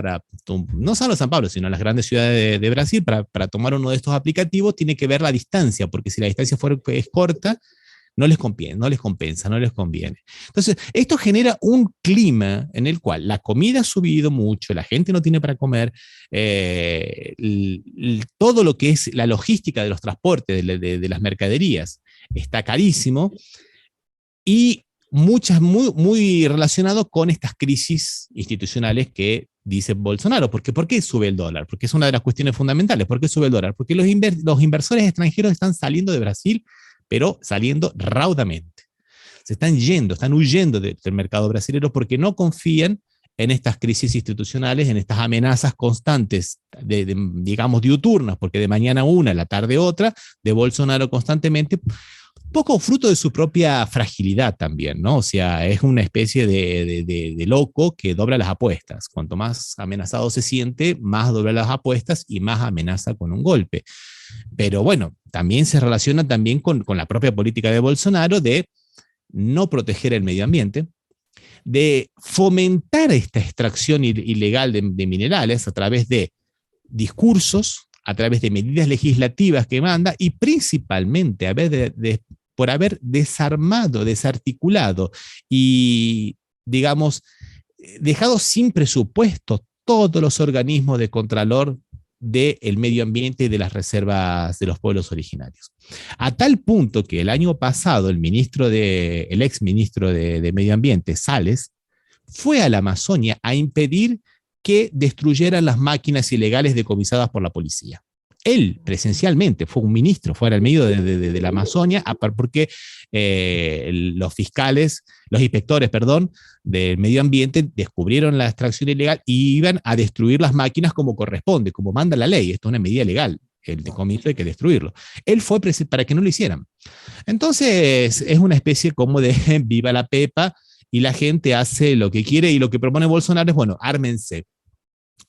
no solo en San Pablo, sino en las grandes ciudades de Brasil, para tomar uno de estos aplicativos, tiene que ver la distancia, porque si la distancia es corta, no les conviene, no les compensa, no les conviene. Entonces, esto genera un clima en el cual la comida ha subido mucho, la gente no tiene para comer, todo lo que es la logística de los transportes, de las mercaderías, está carísimo, y muy relacionado con estas crisis institucionales que dice Bolsonaro. Porque, ¿por qué sube el dólar? Porque es una de las cuestiones fundamentales. ¿Por qué sube el dólar? Porque los inversores extranjeros están saliendo de Brasil, pero saliendo raudamente. Se están yendo, están huyendo del mercado brasileño porque no confían en estas crisis institucionales, en estas amenazas constantes, digamos, diuturnas, porque de mañana una, la tarde otra, de Bolsonaro constantemente, poco fruto de su propia fragilidad también, ¿no? O sea, es una especie de loco que dobla las apuestas. Cuanto más amenazado se siente, más dobla las apuestas y más amenaza con un golpe. Pero bueno, también se relaciona también con la propia política de Bolsonaro de no proteger el medio ambiente, de fomentar esta extracción ilegal de minerales a través de discursos, a través de medidas legislativas que manda, y principalmente por haber desarmado, desarticulado y, digamos, dejado sin presupuesto todos los organismos de contralor del medio ambiente y de las reservas de los pueblos originarios. A tal punto que el año pasado el ex ministro de Medio Ambiente, Salles, fue a la Amazonia a impedir que destruyeran las máquinas ilegales decomisadas por la policía. Él presencialmente fue un ministro, fue al medio de la Amazonia, porque los inspectores, del medio ambiente descubrieron la extracción ilegal y iban a destruir las máquinas como corresponde, como manda la ley. Esto es una medida legal, el decomiso hay que destruirlo. Él fue para que no lo hicieran. Entonces es una especie como de viva la pepa, y la gente hace lo que quiere, y lo que propone Bolsonaro es, bueno, ármense.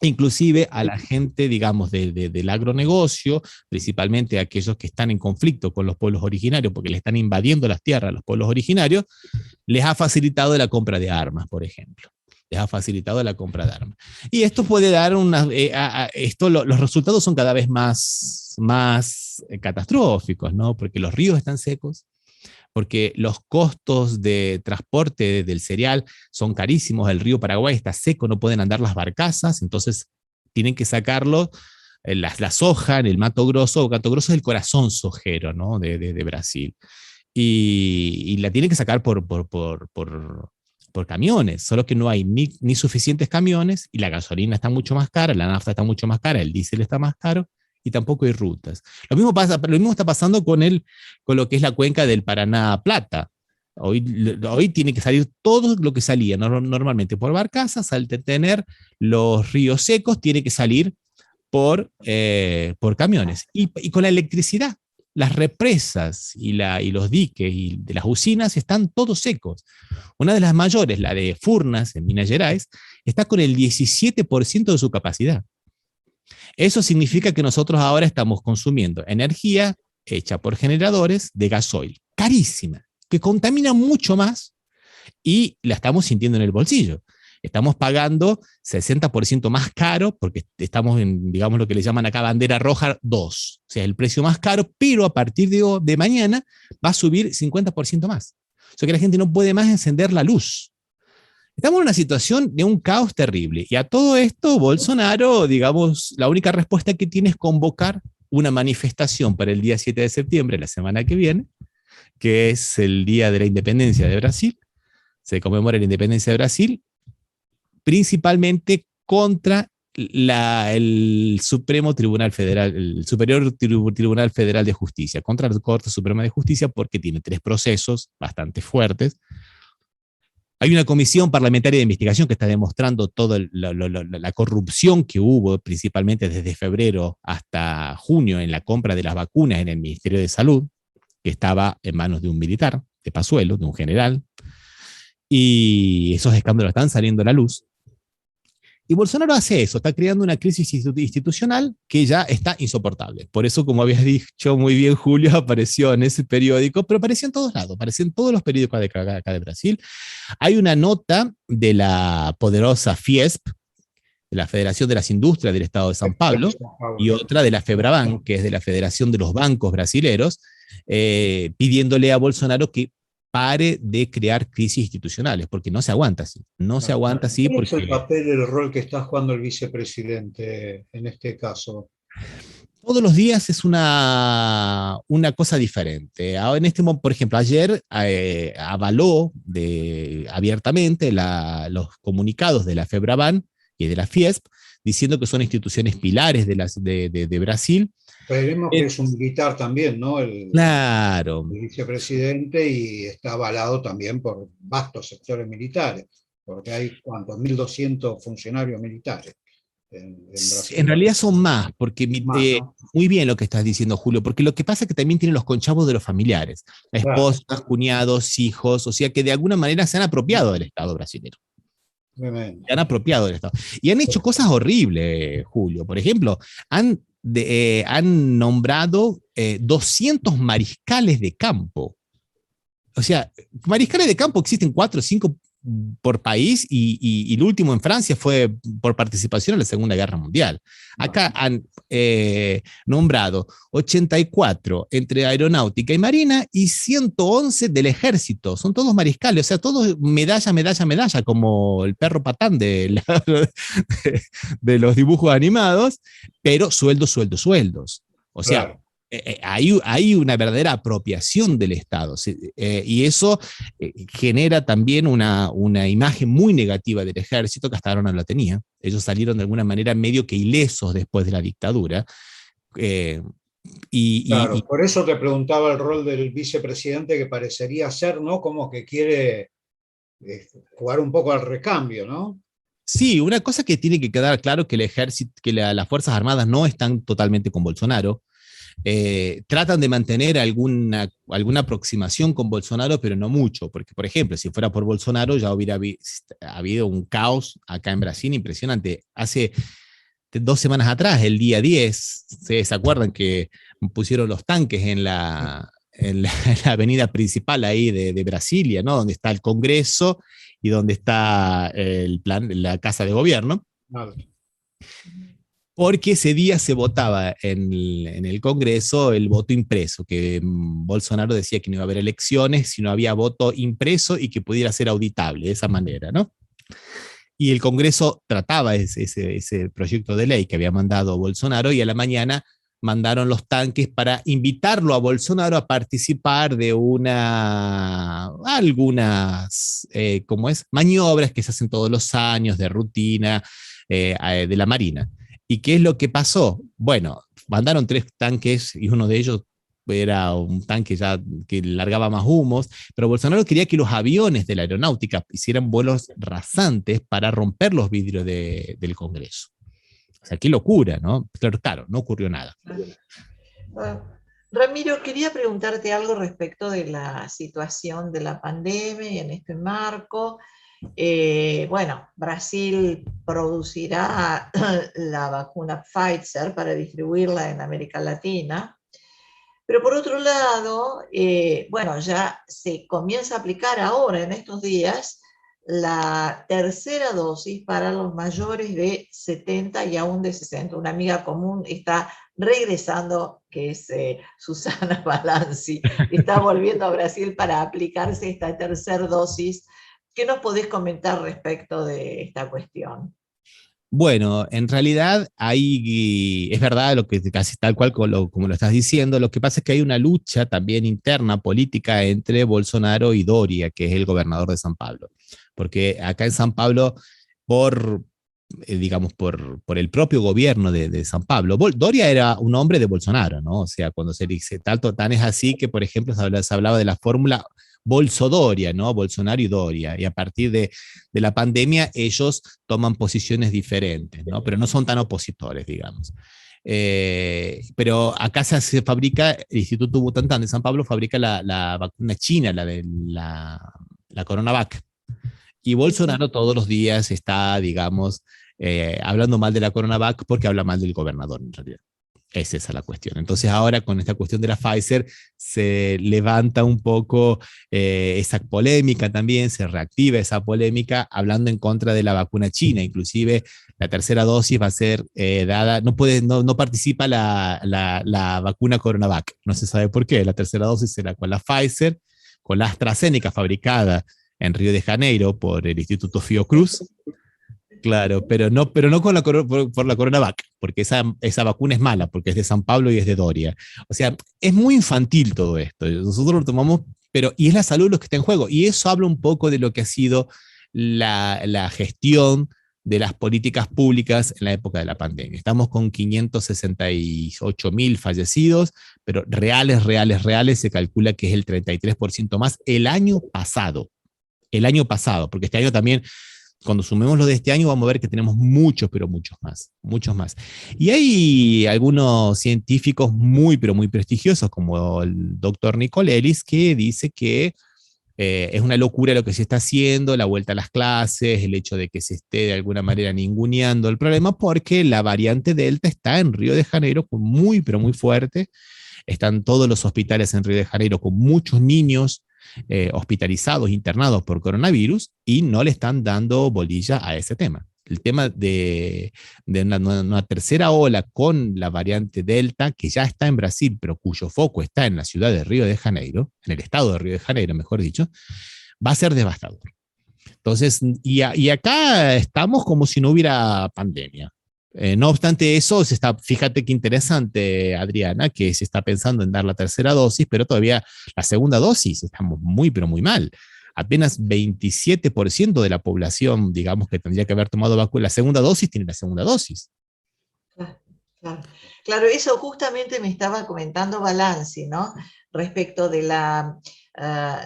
Inclusive a la gente, digamos, del agronegocio, principalmente a aquellos que están en conflicto con los pueblos originarios, porque le están invadiendo las tierras a los pueblos originarios, les ha facilitado la compra de armas, por ejemplo. Les ha facilitado la compra de armas. Y esto puede dar los resultados son cada vez más catastróficos, ¿no? Porque los ríos están secos, porque los costos de transporte del cereal son carísimos, el río Paraguay está seco, no pueden andar las barcazas, entonces tienen que sacarlo, la soja en el Mato Grosso es el corazón sojero, ¿no? de Brasil, y la tienen que sacar por camiones, solo que no hay ni suficientes camiones, y la gasolina está mucho más cara, la nafta está mucho más cara, el diésel está más caro, y tampoco hay rutas. Lo mismo está pasando con lo que es la cuenca del Paraná-Plata. Hoy tiene que salir todo lo que salía normalmente por barcazas, al tener los ríos secos, tiene que salir por camiones. Y con la electricidad, las represas y los diques y de las usinas están todos secos. Una de las mayores, la de Furnas, en Minas Gerais, está con el 17% de su capacidad. Eso significa que nosotros ahora estamos consumiendo energía hecha por generadores de gasoil, carísima, que contamina mucho más, y la estamos sintiendo en el bolsillo. Estamos pagando 60% más caro porque estamos en, digamos, lo que le llaman acá bandera roja 2. O sea, el precio más caro, pero a partir de mañana va a subir 50% más. O sea que la gente no puede más encender la luz. Estamos en una situación de un caos terrible. Y a todo esto, Bolsonaro, digamos, la única respuesta que tiene es convocar una manifestación para el día 7 de septiembre, la semana que viene, que es el Día de la Independencia de Brasil. Se conmemora la independencia de Brasil, principalmente contra el Supremo Tribunal Federal, el Superior Tribunal Federal de Justicia contra la Corte Suprema de Justicia, porque tiene 3 procesos bastante fuertes. Hay una comisión parlamentaria de investigación que está demostrando toda la corrupción que hubo, principalmente desde febrero hasta junio, en la compra de las vacunas en el Ministerio de Salud, que estaba en manos de un militar, de Pazuello, de un general, y esos escándalos están saliendo a la luz. Y Bolsonaro hace eso, está creando una crisis institucional que ya está insoportable. Por eso, como habías dicho muy bien, Julio, apareció en ese periódico, pero apareció en todos lados, apareció en todos los periódicos de acá de Brasil. Hay una nota de la poderosa Fiesp, de la Federación de las Industrias del Estado de San Pablo, y otra de la FEBRABAN, que es de la Federación de los Bancos Brasileros, pidiéndole a Bolsonaro que pare de crear crisis institucionales, porque no se aguanta así. No se aguanta así. ¿Cuál es el papel, el rol que está jugando el vicepresidente en este caso? Todos los días es una cosa diferente. En este momento, por ejemplo, ayer avaló abiertamente los comunicados de la FEBRABAN y de la Fiesp, diciendo que son instituciones pilares de Brasil. Veremos que es un militar también, ¿no? Claro. El vicepresidente, y está avalado también por vastos sectores militares, porque hay, ¿cuántos? 1.200 funcionarios militares en Brasil. En realidad son más, porque ¿no? muy bien lo que estás diciendo, Julio, porque lo que pasa es que también tienen los conchavos de los familiares, esposas, claro, cuñados, hijos, o sea que de alguna manera se han apropiado del Estado brasileño. Se han apropiado del Estado. Y han hecho cosas horribles, Julio. Por ejemplo, han nombrado 200 mariscales de campo. O sea, mariscales de campo existen 4 o 5 por país, y el último en Francia fue por participación en la Segunda Guerra Mundial. Acá han nombrado 84 entre aeronáutica y marina y 111 del ejército. Son todos mariscales, o sea, todos medalla, medalla, medalla, como el perro Patán de los dibujos animados, pero sueldos, sueldos, sueldos. O sea, claro, hay una verdadera apropiación del Estado, y eso genera también una imagen muy negativa del ejército, que hasta ahora no la tenía. Ellos salieron de alguna manera medio que ilesos después de la dictadura. Claro, por eso te preguntaba el rol del vicepresidente, que parecería ser, ¿no?, como que quiere jugar un poco al recambio, ¿no? Sí, una cosa que tiene que quedar claro, que el ejército, que las Fuerzas Armadas no están totalmente con Bolsonaro. Tratan de mantener alguna aproximación con Bolsonaro, pero no mucho, porque, por ejemplo, si fuera por Bolsonaro ya hubiera habido un caos acá en Brasil impresionante. Hace 2 semanas atrás, el día 10, ¿se acuerdan que pusieron los tanques en la avenida principal ahí de Brasilia, ¿no?, donde está el Congreso y donde está la Casa de Gobierno? Vale. Porque ese día se votaba en el Congreso el voto impreso, que Bolsonaro decía que no iba a haber elecciones si no había voto impreso y que pudiera ser auditable de esa manera, ¿no? Y el Congreso trataba ese proyecto de ley que había mandado Bolsonaro, y a la mañana mandaron los tanques para invitarlo a Bolsonaro a participar de algunas maniobras que se hacen todos los años de rutina de la Marina. ¿Y qué es lo que pasó? Bueno, mandaron 3 tanques, y uno de ellos era un tanque ya que largaba más humos, pero Bolsonaro quería que los aviones de la aeronáutica hicieran vuelos rasantes para romper los vidrios del Congreso. O sea, qué locura, ¿no? Claro, no ocurrió nada. Ramiro, quería preguntarte algo respecto de la situación de la pandemia y en este marco. Bueno, Brasil producirá la vacuna Pfizer para distribuirla en América Latina, pero por otro lado, bueno, ya se comienza a aplicar ahora en estos días la tercera dosis para los mayores de 70 y aún de 60. Una amiga común está regresando, que es Susana Balanzi, está volviendo a Brasil para aplicarse esta tercera dosis. ¿Qué nos podés comentar respecto de esta cuestión? Bueno, en realidad es verdad lo que casi tal cual como lo estás diciendo. Lo que pasa es que hay una lucha también interna política entre Bolsonaro y Doria, que es el gobernador de San Pablo. Porque acá en San Pablo, por digamos, por el propio gobierno de San Pablo. Doria era un hombre de Bolsonaro, ¿no? O sea, cuando se dice tan es así que, por ejemplo, se hablaba de la fórmula Bolso-Doria, ¿no? Bolsonaro y Doria, y a partir de la pandemia ellos toman posiciones diferentes, ¿no? Pero no son tan opositores, digamos. Pero acá se fabrica, el Instituto Butantan de San Pablo fabrica la vacuna china, la CoronaVac. Y Bolsonaro todos los días está, digamos, hablando mal de la CoronaVac porque habla mal del gobernador, en realidad. Es esa la cuestión. Entonces ahora con esta cuestión de la Pfizer se levanta un poco esa polémica también, se reactiva esa polémica hablando en contra de la vacuna china. Inclusive la tercera dosis va a ser dada, no participa la vacuna CoronaVac. No se sabe por qué. La tercera dosis será con la Pfizer, con la AstraZeneca fabricada en Río de Janeiro por el Instituto Fiocruz. Claro, pero no por la CoronaVac, porque esa vacuna es mala, porque es de San Pablo y es de Doria. O sea, es muy infantil todo esto. Nosotros lo tomamos, y es la salud lo que está en juego. Y eso habla un poco de lo que ha sido la gestión de las políticas públicas en la época de la pandemia. Estamos con 568.000 fallecidos, pero reales se calcula que es el 33% más el año pasado. Porque este año también, cuando sumemos lo de este año, vamos a ver que tenemos muchos más. Y hay algunos científicos pero muy prestigiosos, como el doctor Nicolelis, que dice que es una locura lo que se está haciendo, la vuelta a las clases, el hecho de que se esté de alguna manera ninguneando el problema, porque la variante Delta está en Río de Janeiro pero muy fuerte. Están todos los hospitales en Río de Janeiro con muchos niños hospitalizados, internados por coronavirus, y no le están dando bolilla a ese tema. El tema de una tercera ola con la variante Delta, que ya está en Brasil, pero cuyo foco está en la ciudad de Río de Janeiro, en el estado de Río de Janeiro, mejor dicho, va a ser devastador. Entonces, y acá estamos como si no hubiera pandemia. No obstante eso, fíjate qué interesante, Adriana, que se está pensando en dar la tercera dosis, pero todavía la segunda dosis estamos pero muy mal. Apenas 27% de la población, digamos, que tendría que haber tomado la segunda dosis, tiene la segunda dosis. Claro, eso justamente me estaba comentando Balanci, ¿no? Respecto de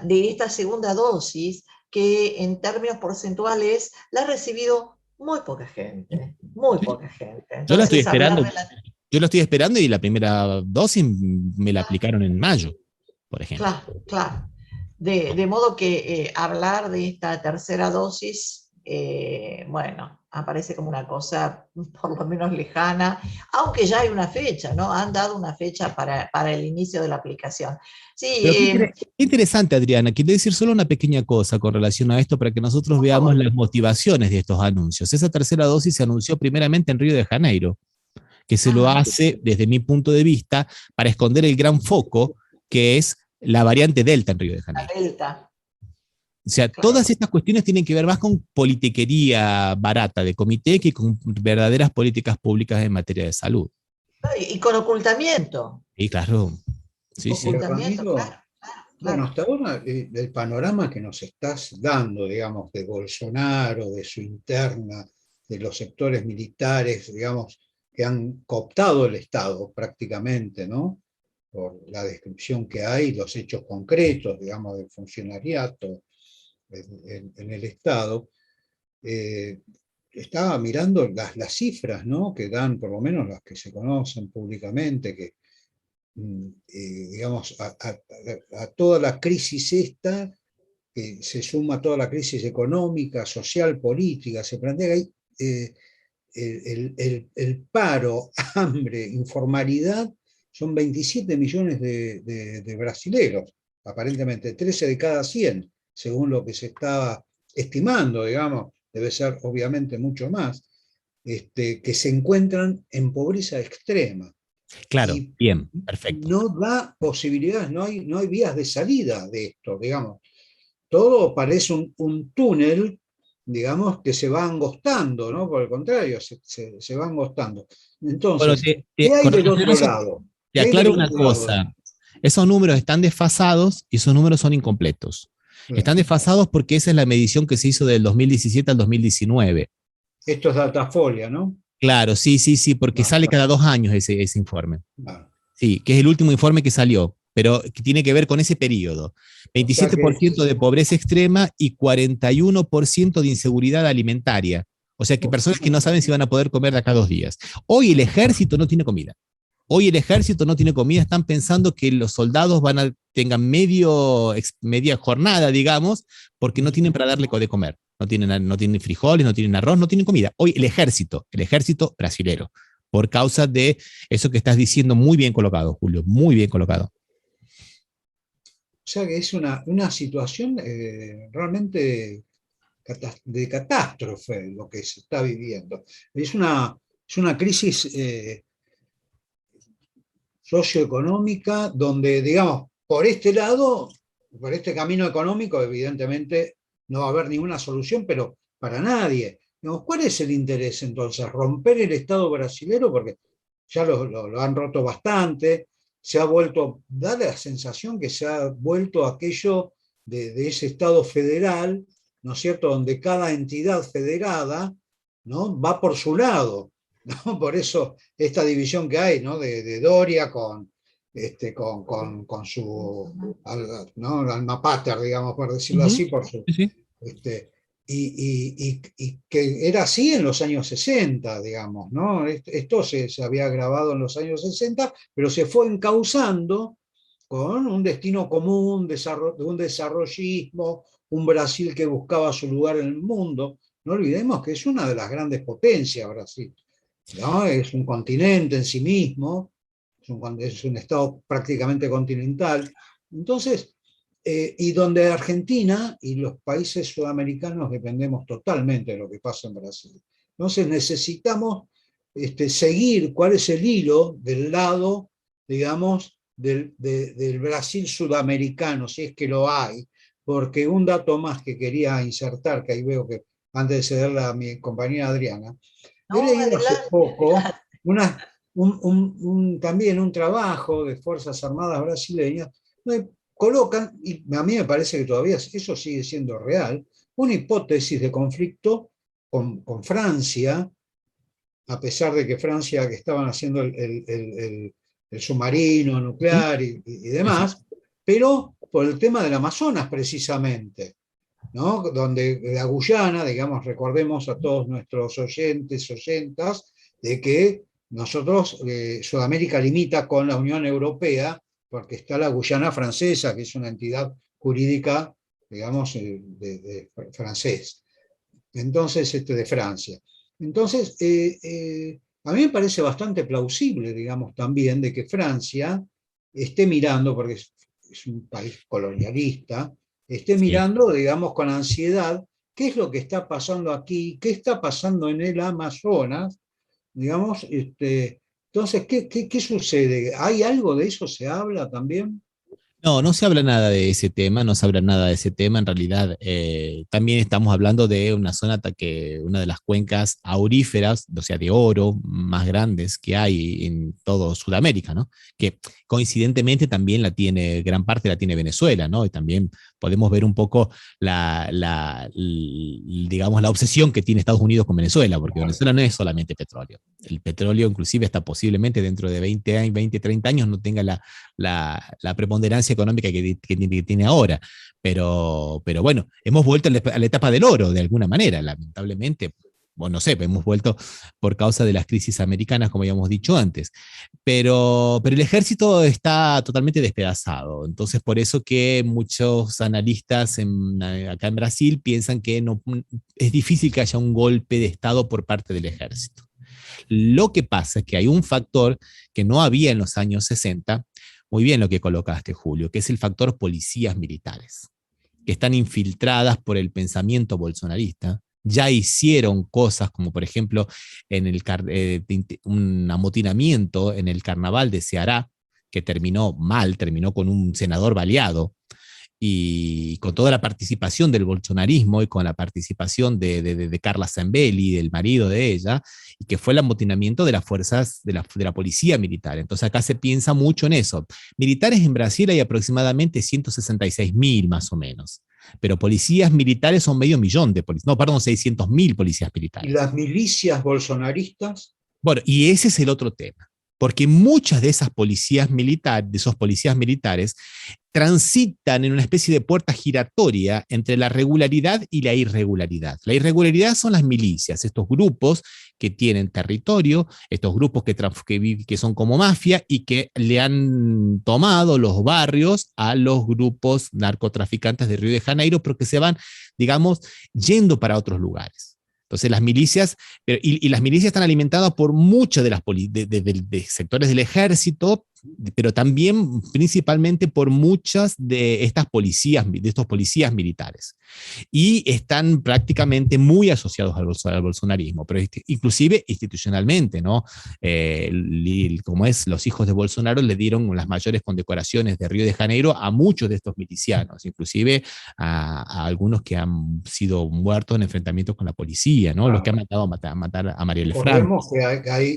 esta segunda dosis, que en términos porcentuales la ha recibido muy poca gente. Entonces, yo la estoy esperando y la primera dosis me la aplicaron en mayo, por ejemplo. Claro. De modo que hablar de esta tercera dosis, aparece como una cosa por lo menos lejana, aunque ya hay una fecha, ¿no? Han dado una fecha para el inicio de la aplicación. Sí, qué interesante, Adriana. Quiero decir solo una pequeña cosa con relación a esto para que nosotros veamos las motivaciones de estos anuncios. Esa tercera dosis se anunció primeramente en Río de Janeiro, que se lo hace, desde mi punto de vista, para esconder el gran foco que es la variante Delta en Río de Janeiro. La Delta. O sea, todas estas cuestiones tienen que ver más con politiquería barata de comité que con verdaderas políticas públicas en materia de salud. Y con ocultamiento. Y claro. Sí. Ramiro, claro. Bueno, hasta ahora el panorama que nos estás dando, digamos, de Bolsonaro, de su interna, de los sectores militares, digamos, que han cooptado el Estado prácticamente, ¿no? Por la descripción que hay, los hechos concretos, digamos, del funcionariato en el Estado. Estaba mirando las cifras, ¿no? Que dan, por lo menos las que se conocen públicamente, que digamos, a toda la crisis esta, que se suma a toda la crisis económica, social, política, se plantea que hay el paro, hambre, informalidad, son 27 millones de brasileros, aparentemente 13 de cada 100, según lo que se estaba estimando, digamos, debe ser obviamente mucho más, que se encuentran en pobreza extrema. Claro, bien, perfecto. No da posibilidades, no hay vías de salida de esto, digamos. Todo parece un túnel, digamos, que se va angostando, ¿no? Por el contrario, se va angostando. Entonces, ¿qué hay del otro lado? Te aclaro una cosa. Esos números están desfasados y esos números son incompletos. Están desfasados porque esa es la medición que se hizo del 2017 al 2019. Esto es Datafolia, ¿no? Claro, sí, sí, sí, porque sale cada 2 años ese informe. Ah. Sí, que es el último informe que salió, pero que tiene que ver con ese periodo. 27% de pobreza extrema y 41% de inseguridad alimentaria. O sea, que personas que no saben si van a poder comer de acá a 2 días. Hoy el ejército no tiene comida. Hoy el ejército no tiene comida, están pensando que los soldados tengan media jornada, digamos, porque no tienen para darle de comer. No tienen frijoles, no tienen arroz, no tienen comida. Hoy el ejército brasilero, por causa de eso que estás diciendo, muy bien colocado, Julio, muy bien colocado. O sea que es una situación realmente de catástrofe lo que se está viviendo. Es una crisis socioeconómica donde, digamos, por este lado, por este camino económico, evidentemente no va a haber ninguna solución, pero para nadie. Digamos, ¿cuál es el interés entonces? ¿Romper el Estado brasilero? Porque ya lo han roto bastante, se ha vuelto, da la sensación que se ha vuelto aquello de ese Estado federal, ¿no es cierto?, donde cada entidad federada, ¿no?, va por su lado, ¿no? Por eso esta división que hay, ¿no?, de Doria con su, ¿no?, alma pater, digamos, por decirlo así, por su, Sí. y que era así en los años 60, digamos, ¿no? Esto se había grabado en los años 60, pero se fue encauzando con un destino común, un desarrollismo, un Brasil que buscaba su lugar en el mundo. No olvidemos que es una de las grandes potencias, Brasil, ¿no? Es un continente en sí mismo, es un estado prácticamente continental. Entonces, y donde Argentina y los países sudamericanos dependemos totalmente de lo que pasa en Brasil. Entonces necesitamos seguir cuál es el hilo del lado, digamos, del Brasil sudamericano, si es que lo hay, porque un dato más que quería insertar, que ahí veo que antes de cederla a mi compañera Adriana, he leído hace poco también un trabajo de Fuerzas Armadas brasileñas, donde colocan, y a mí me parece que todavía eso sigue siendo real, una hipótesis de conflicto con Francia, a pesar de que Francia, que estaban haciendo el submarino nuclear y demás, pero por el tema del Amazonas precisamente, ¿no?, donde la Guyana, digamos, recordemos a todos nuestros oyentas, de que nosotros, Sudamérica limita con la Unión Europea, porque está la Guyana francesa, que es una entidad jurídica, digamos, de francés. Entonces, de Francia. Entonces, a mí me parece bastante plausible, digamos, también, de que Francia esté mirando, porque es un país colonialista, esté mirando, digamos, con ansiedad, qué es lo que está pasando aquí, qué está pasando en el Amazonas, digamos, entonces, ¿qué sucede? ¿Hay algo de eso? ¿Se habla también? No, no se habla nada de ese tema, no se habla nada de ese tema. En realidad, también estamos hablando de una zona una de las cuencas auríferas, o sea, de oro más grandes que hay en todo Sudamérica, ¿no? Que coincidentemente también gran parte la tiene Venezuela, ¿no? Y también podemos ver un poco digamos, la obsesión que tiene Estados Unidos con Venezuela, porque Venezuela no es solamente petróleo. El petróleo, inclusive, hasta posiblemente dentro de 20, 30 años no tenga la preponderancia económica que tiene ahora. Pero bueno, hemos vuelto a la etapa del oro, de alguna manera, lamentablemente. Bueno, no sé, hemos vuelto por causa de las crisis americanas, como habíamos dicho antes. Pero el ejército está totalmente despedazado. Entonces, por eso que muchos analistas acá en Brasil piensan que es difícil que haya un golpe de Estado por parte del ejército. Lo que pasa es que hay un factor que no había en los años 60, muy bien lo que colocaste, Julio, que es el factor policías militares, que están infiltradas por el pensamiento bolsonarista. Ya hicieron cosas como, por ejemplo, un amotinamiento en el carnaval de Ceará, que terminó mal, terminó con un senador baleado, y con toda la participación del bolsonarismo y con la participación de Carla Zambelli, del marido de ella, y que fue el amotinamiento de las fuerzas de la policía militar. Entonces acá se piensa mucho en eso. Militares en Brasil hay aproximadamente 166.000 más o menos. pero policías militares son 500.000 de policías, no, perdón, 600.000 policías ¿Y militares. las milicias bolsonaristas? Bueno, y ese es el otro tema, porque muchas de esas policías militares, de esos policías militares, transitan en una especie de puerta giratoria entre la regularidad y la irregularidad. La irregularidad son las milicias, estos grupos que tienen territorio, estos grupos que son como mafia y que le han tomado los barrios a los grupos narcotraficantes de Río de Janeiro, pero que se van, digamos, yendo para otros lugares. Entonces las milicias, y las milicias están alimentadas por muchos de las de sectores del ejército, pero también principalmente por muchas de estas policías, de estos policías militares. Y están prácticamente muy asociados al bolsonarismo, pero inclusive institucionalmente, ¿no? Como es, los hijos de Bolsonaro le dieron las mayores condecoraciones de Río de Janeiro a muchos de estos milicianos, inclusive a algunos que han sido muertos en enfrentamientos con la policía, ¿no? Los que han matar a Marielle Franco. Recordemos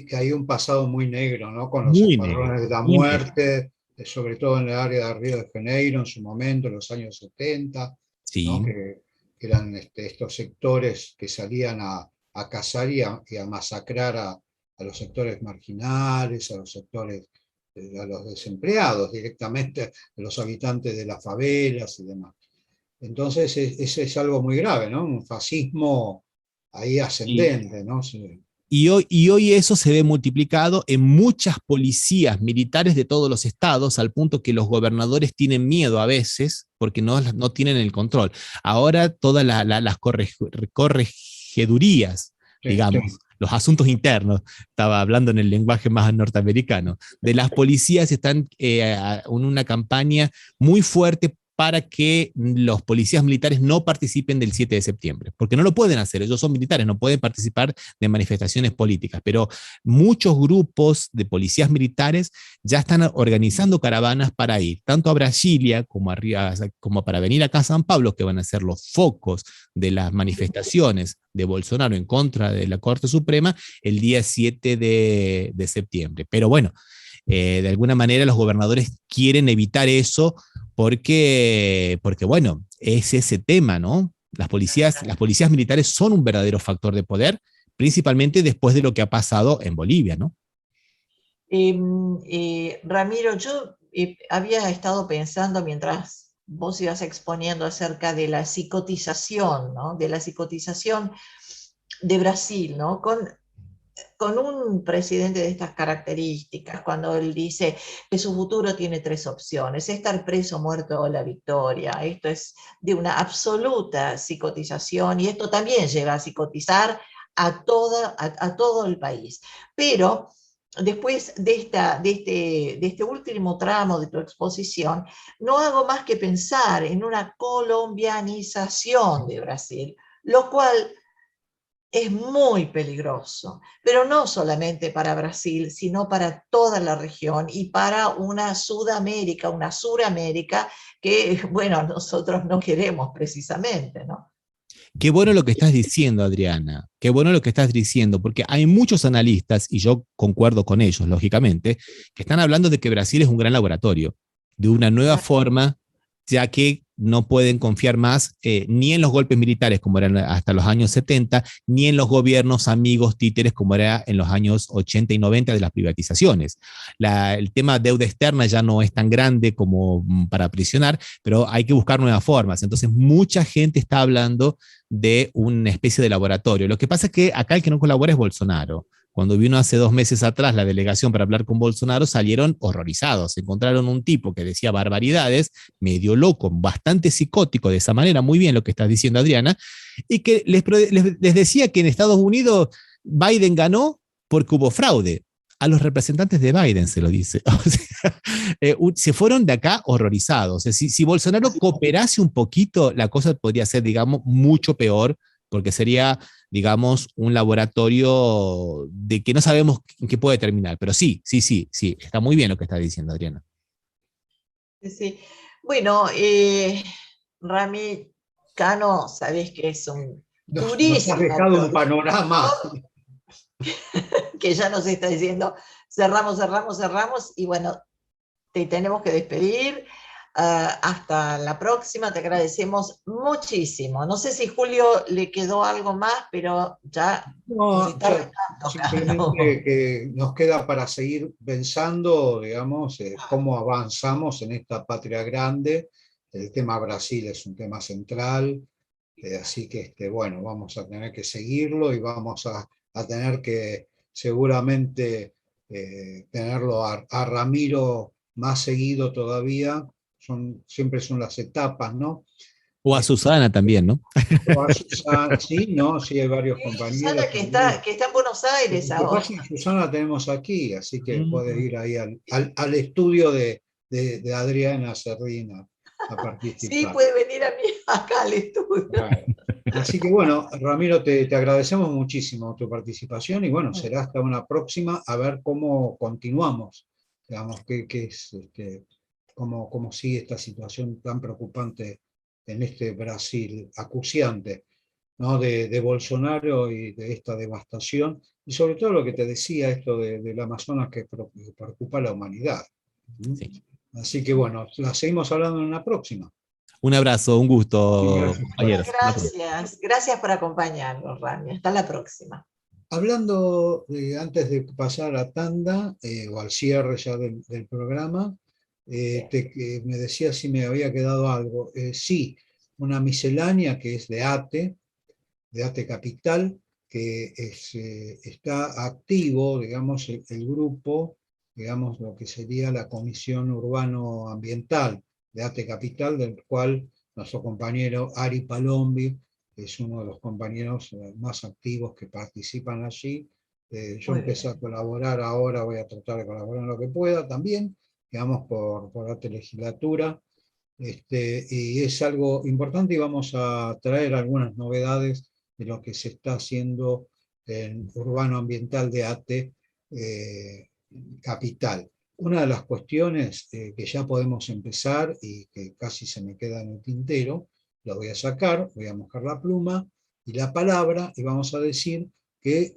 que hay un pasado muy negro, ¿no? Con los Muy escuadrones negro, de la muy negro. muerte, sobre todo en el área de Río de Janeiro en su momento, en los años 70, Sí. ¿no? Que eran estos sectores que salían a cazar y a masacrar a los sectores marginales, a los sectores, a los desempleados directamente, a los habitantes de las favelas y demás. Entonces, eso es algo muy grave, ¿no? Un fascismo ahí ascendente, ¿no? Sí. Y hoy eso se ve multiplicado en muchas policías militares de todos los estados, al punto que los gobernadores tienen miedo a veces porque no tienen el control. Ahora todas las corregedurías, digamos, los asuntos internos, estaba hablando en el lenguaje más norteamericano, de las policías están en una campaña muy fuerte para que los policías militares no participen del 7 de septiembre, porque no lo pueden hacer, ellos son militares, no pueden participar de manifestaciones políticas, pero muchos grupos de policías militares ya están organizando caravanas para ir, tanto a Brasilia como para venir acá a San Pablo, que van a ser los focos de las manifestaciones de Bolsonaro en contra de la Corte Suprema el día 7 de septiembre. Pero bueno, de alguna manera los gobernadores quieren evitar eso porque bueno, es ese tema, ¿no? Las policías militares son un verdadero factor de poder, principalmente después de lo que ha pasado en Bolivia, ¿no? Ramiro, yo había estado pensando mientras vos ibas exponiendo acerca de la psicotización, ¿no? De la psicotización de Brasil, ¿no? Con un presidente de estas características, cuando él dice que su futuro tiene 3 opciones: estar preso, muerto o la victoria. Esto es de una absoluta psicotización, y esto también lleva a psicotizar a todo el país. Pero después de este último tramo de tu exposición, no hago más que pensar en una colombianización de Brasil, lo cual es muy peligroso, pero no solamente para Brasil, sino para toda la región y para una Sudamérica, una Suramérica que, bueno, nosotros no queremos precisamente, ¿no? Qué bueno lo que estás diciendo, Adriana, qué bueno lo que estás diciendo, porque hay muchos analistas, y yo concuerdo con ellos, lógicamente, que están hablando de que Brasil es un gran laboratorio, de una nueva forma, ya que no pueden confiar más ni en los golpes militares como eran hasta los años 70, ni en los gobiernos amigos títeres como era en los años 80 y 90 de las privatizaciones. El tema de deuda externa ya no es tan grande como para aprisionar, pero hay que buscar nuevas formas. Entonces mucha gente está hablando de una especie de laboratorio. Lo que pasa es que acá el que no colabora es Bolsonaro. Cuando vino hace 2 meses atrás la delegación para hablar con Bolsonaro, salieron horrorizados. Encontraron un tipo que decía barbaridades, medio loco, bastante psicótico de esa manera, muy bien lo que estás diciendo, Adriana, y que les decía que en Estados Unidos Biden ganó porque hubo fraude. A los representantes de Biden se lo dice. O sea, se fueron de acá horrorizados. O sea, si Bolsonaro cooperase un poquito, la cosa podría ser, digamos, mucho peor, porque sería, digamos, un laboratorio de que no sabemos en qué puede terminar. Pero sí, está muy bien lo que está diciendo, Adriana. Sí. Bueno, Rami Cano, sabés que es un durísimo. Nos has dejado un panorama. Que ya nos está diciendo, cerramos, y bueno, te tenemos que despedir. Hasta la próxima, te agradecemos muchísimo. No sé si Julio le quedó algo más, pero ya nos No, está simplemente tocando. que nos queda para seguir pensando, digamos, cómo avanzamos en esta patria grande. El tema Brasil es un tema central, así que bueno, vamos a tener que seguirlo y vamos a tener que seguramente tenerlo a Ramiro más seguido todavía. Siempre son las etapas, ¿no? O a Susana también, ¿no? O a Susana, sí, no, sí, hay varios Sí, compañeros Susana también. que está en Buenos Aires Lo que ahora. pasa es que Susana la tenemos aquí, así que puedes Mm. ir ahí al estudio de Adriana Sardina a Sí, participar. puede venir a mí acá al estudio. Claro. Así que bueno, Ramiro, te agradecemos muchísimo tu participación y bueno, será hasta una próxima a ver cómo continuamos, digamos, qué es, cómo sigue esta situación tan preocupante en este Brasil acuciante, ¿no? De Bolsonaro y de esta devastación, y sobre todo lo que te decía, esto del Amazonas que preocupa a la humanidad. ¿Mm? Sí. Así que bueno, la seguimos hablando en una próxima. Un abrazo, un gusto, Gracias, compañeros. Hasta la próxima. Gracias, gracias por acompañarnos, Rami. Hasta la próxima. Hablando, antes de pasar a tanda, o al cierre ya del programa, me decía si me había quedado algo. Sí, una miscelánea que es de ATE Capital, que está activo, digamos, el grupo, digamos, lo que sería la Comisión Urbano Ambiental de ATE Capital, del cual nuestro compañero Ari Palombi es uno de los compañeros más activos que participan allí. Yo Muy empecé a bien. colaborar ahora, voy a tratar de colaborar en lo que pueda también, digamos, por ATE Legislatura. Y es algo importante y vamos a traer algunas novedades de lo que se está haciendo en Urbano Ambiental de ATE Capital. Una de las cuestiones que ya podemos empezar y que casi se me queda en el tintero, la voy a sacar, voy a mojar la pluma y la palabra y vamos a decir que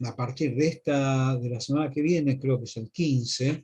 a partir de la semana que viene, creo que es el 15,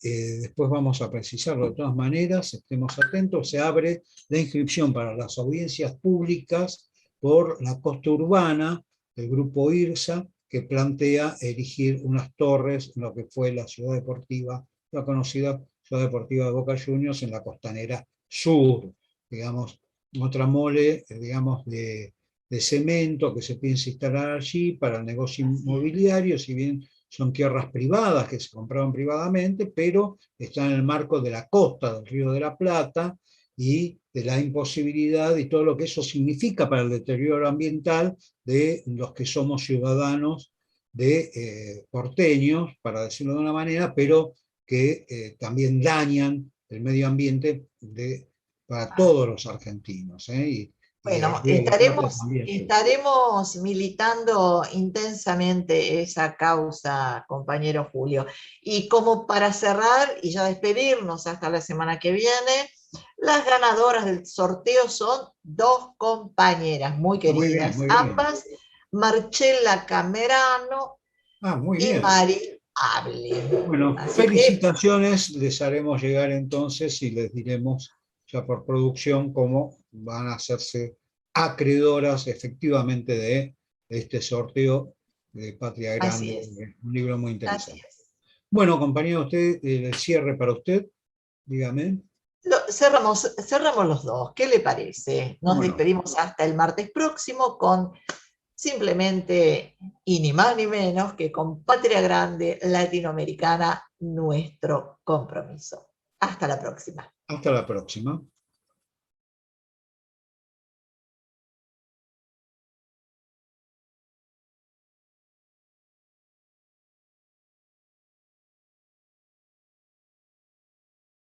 después vamos a precisarlo de todas maneras, estemos atentos, se abre la inscripción para las audiencias públicas por la costa urbana del grupo IRSA, que plantea erigir unas torres en lo que fue la ciudad deportiva, la conocida ciudad deportiva de Boca Juniors en la costanera sur, digamos, otra mole, digamos, de cemento que se piensa instalar allí para el negocio inmobiliario, si bien son tierras privadas que se compraron privadamente, pero están en el marco de la costa del Río de la Plata y de la imposibilidad y todo lo que eso significa para el deterioro ambiental de los que somos ciudadanos porteños, para decirlo de una manera, pero que también dañan el medio ambiente para todos los argentinos. Y el Bueno, Río de la Plata también. estaremos militando intensamente esa causa, compañero Julio. Y como para cerrar y ya despedirnos hasta la semana que viene, las ganadoras del sorteo son dos compañeras muy Muy bien, queridas, muy bien. ambas, Marcela Camerano Muy y bien. Mari Able. Bueno, Así que felicitaciones, les haremos llegar entonces y les diremos ya por producción cómo van a hacerse acreedoras efectivamente de este sorteo de Patria así Grande, es, un libro muy así interesante. es. Bueno, compañero, usted, el cierre para usted, dígame. Cerramos los dos, ¿qué le parece? Nos Bueno, despedimos hasta el martes próximo con simplemente, y ni más ni menos que con Patria Grande Latinoamericana, nuestro compromiso. Hasta la próxima. hasta la próxima.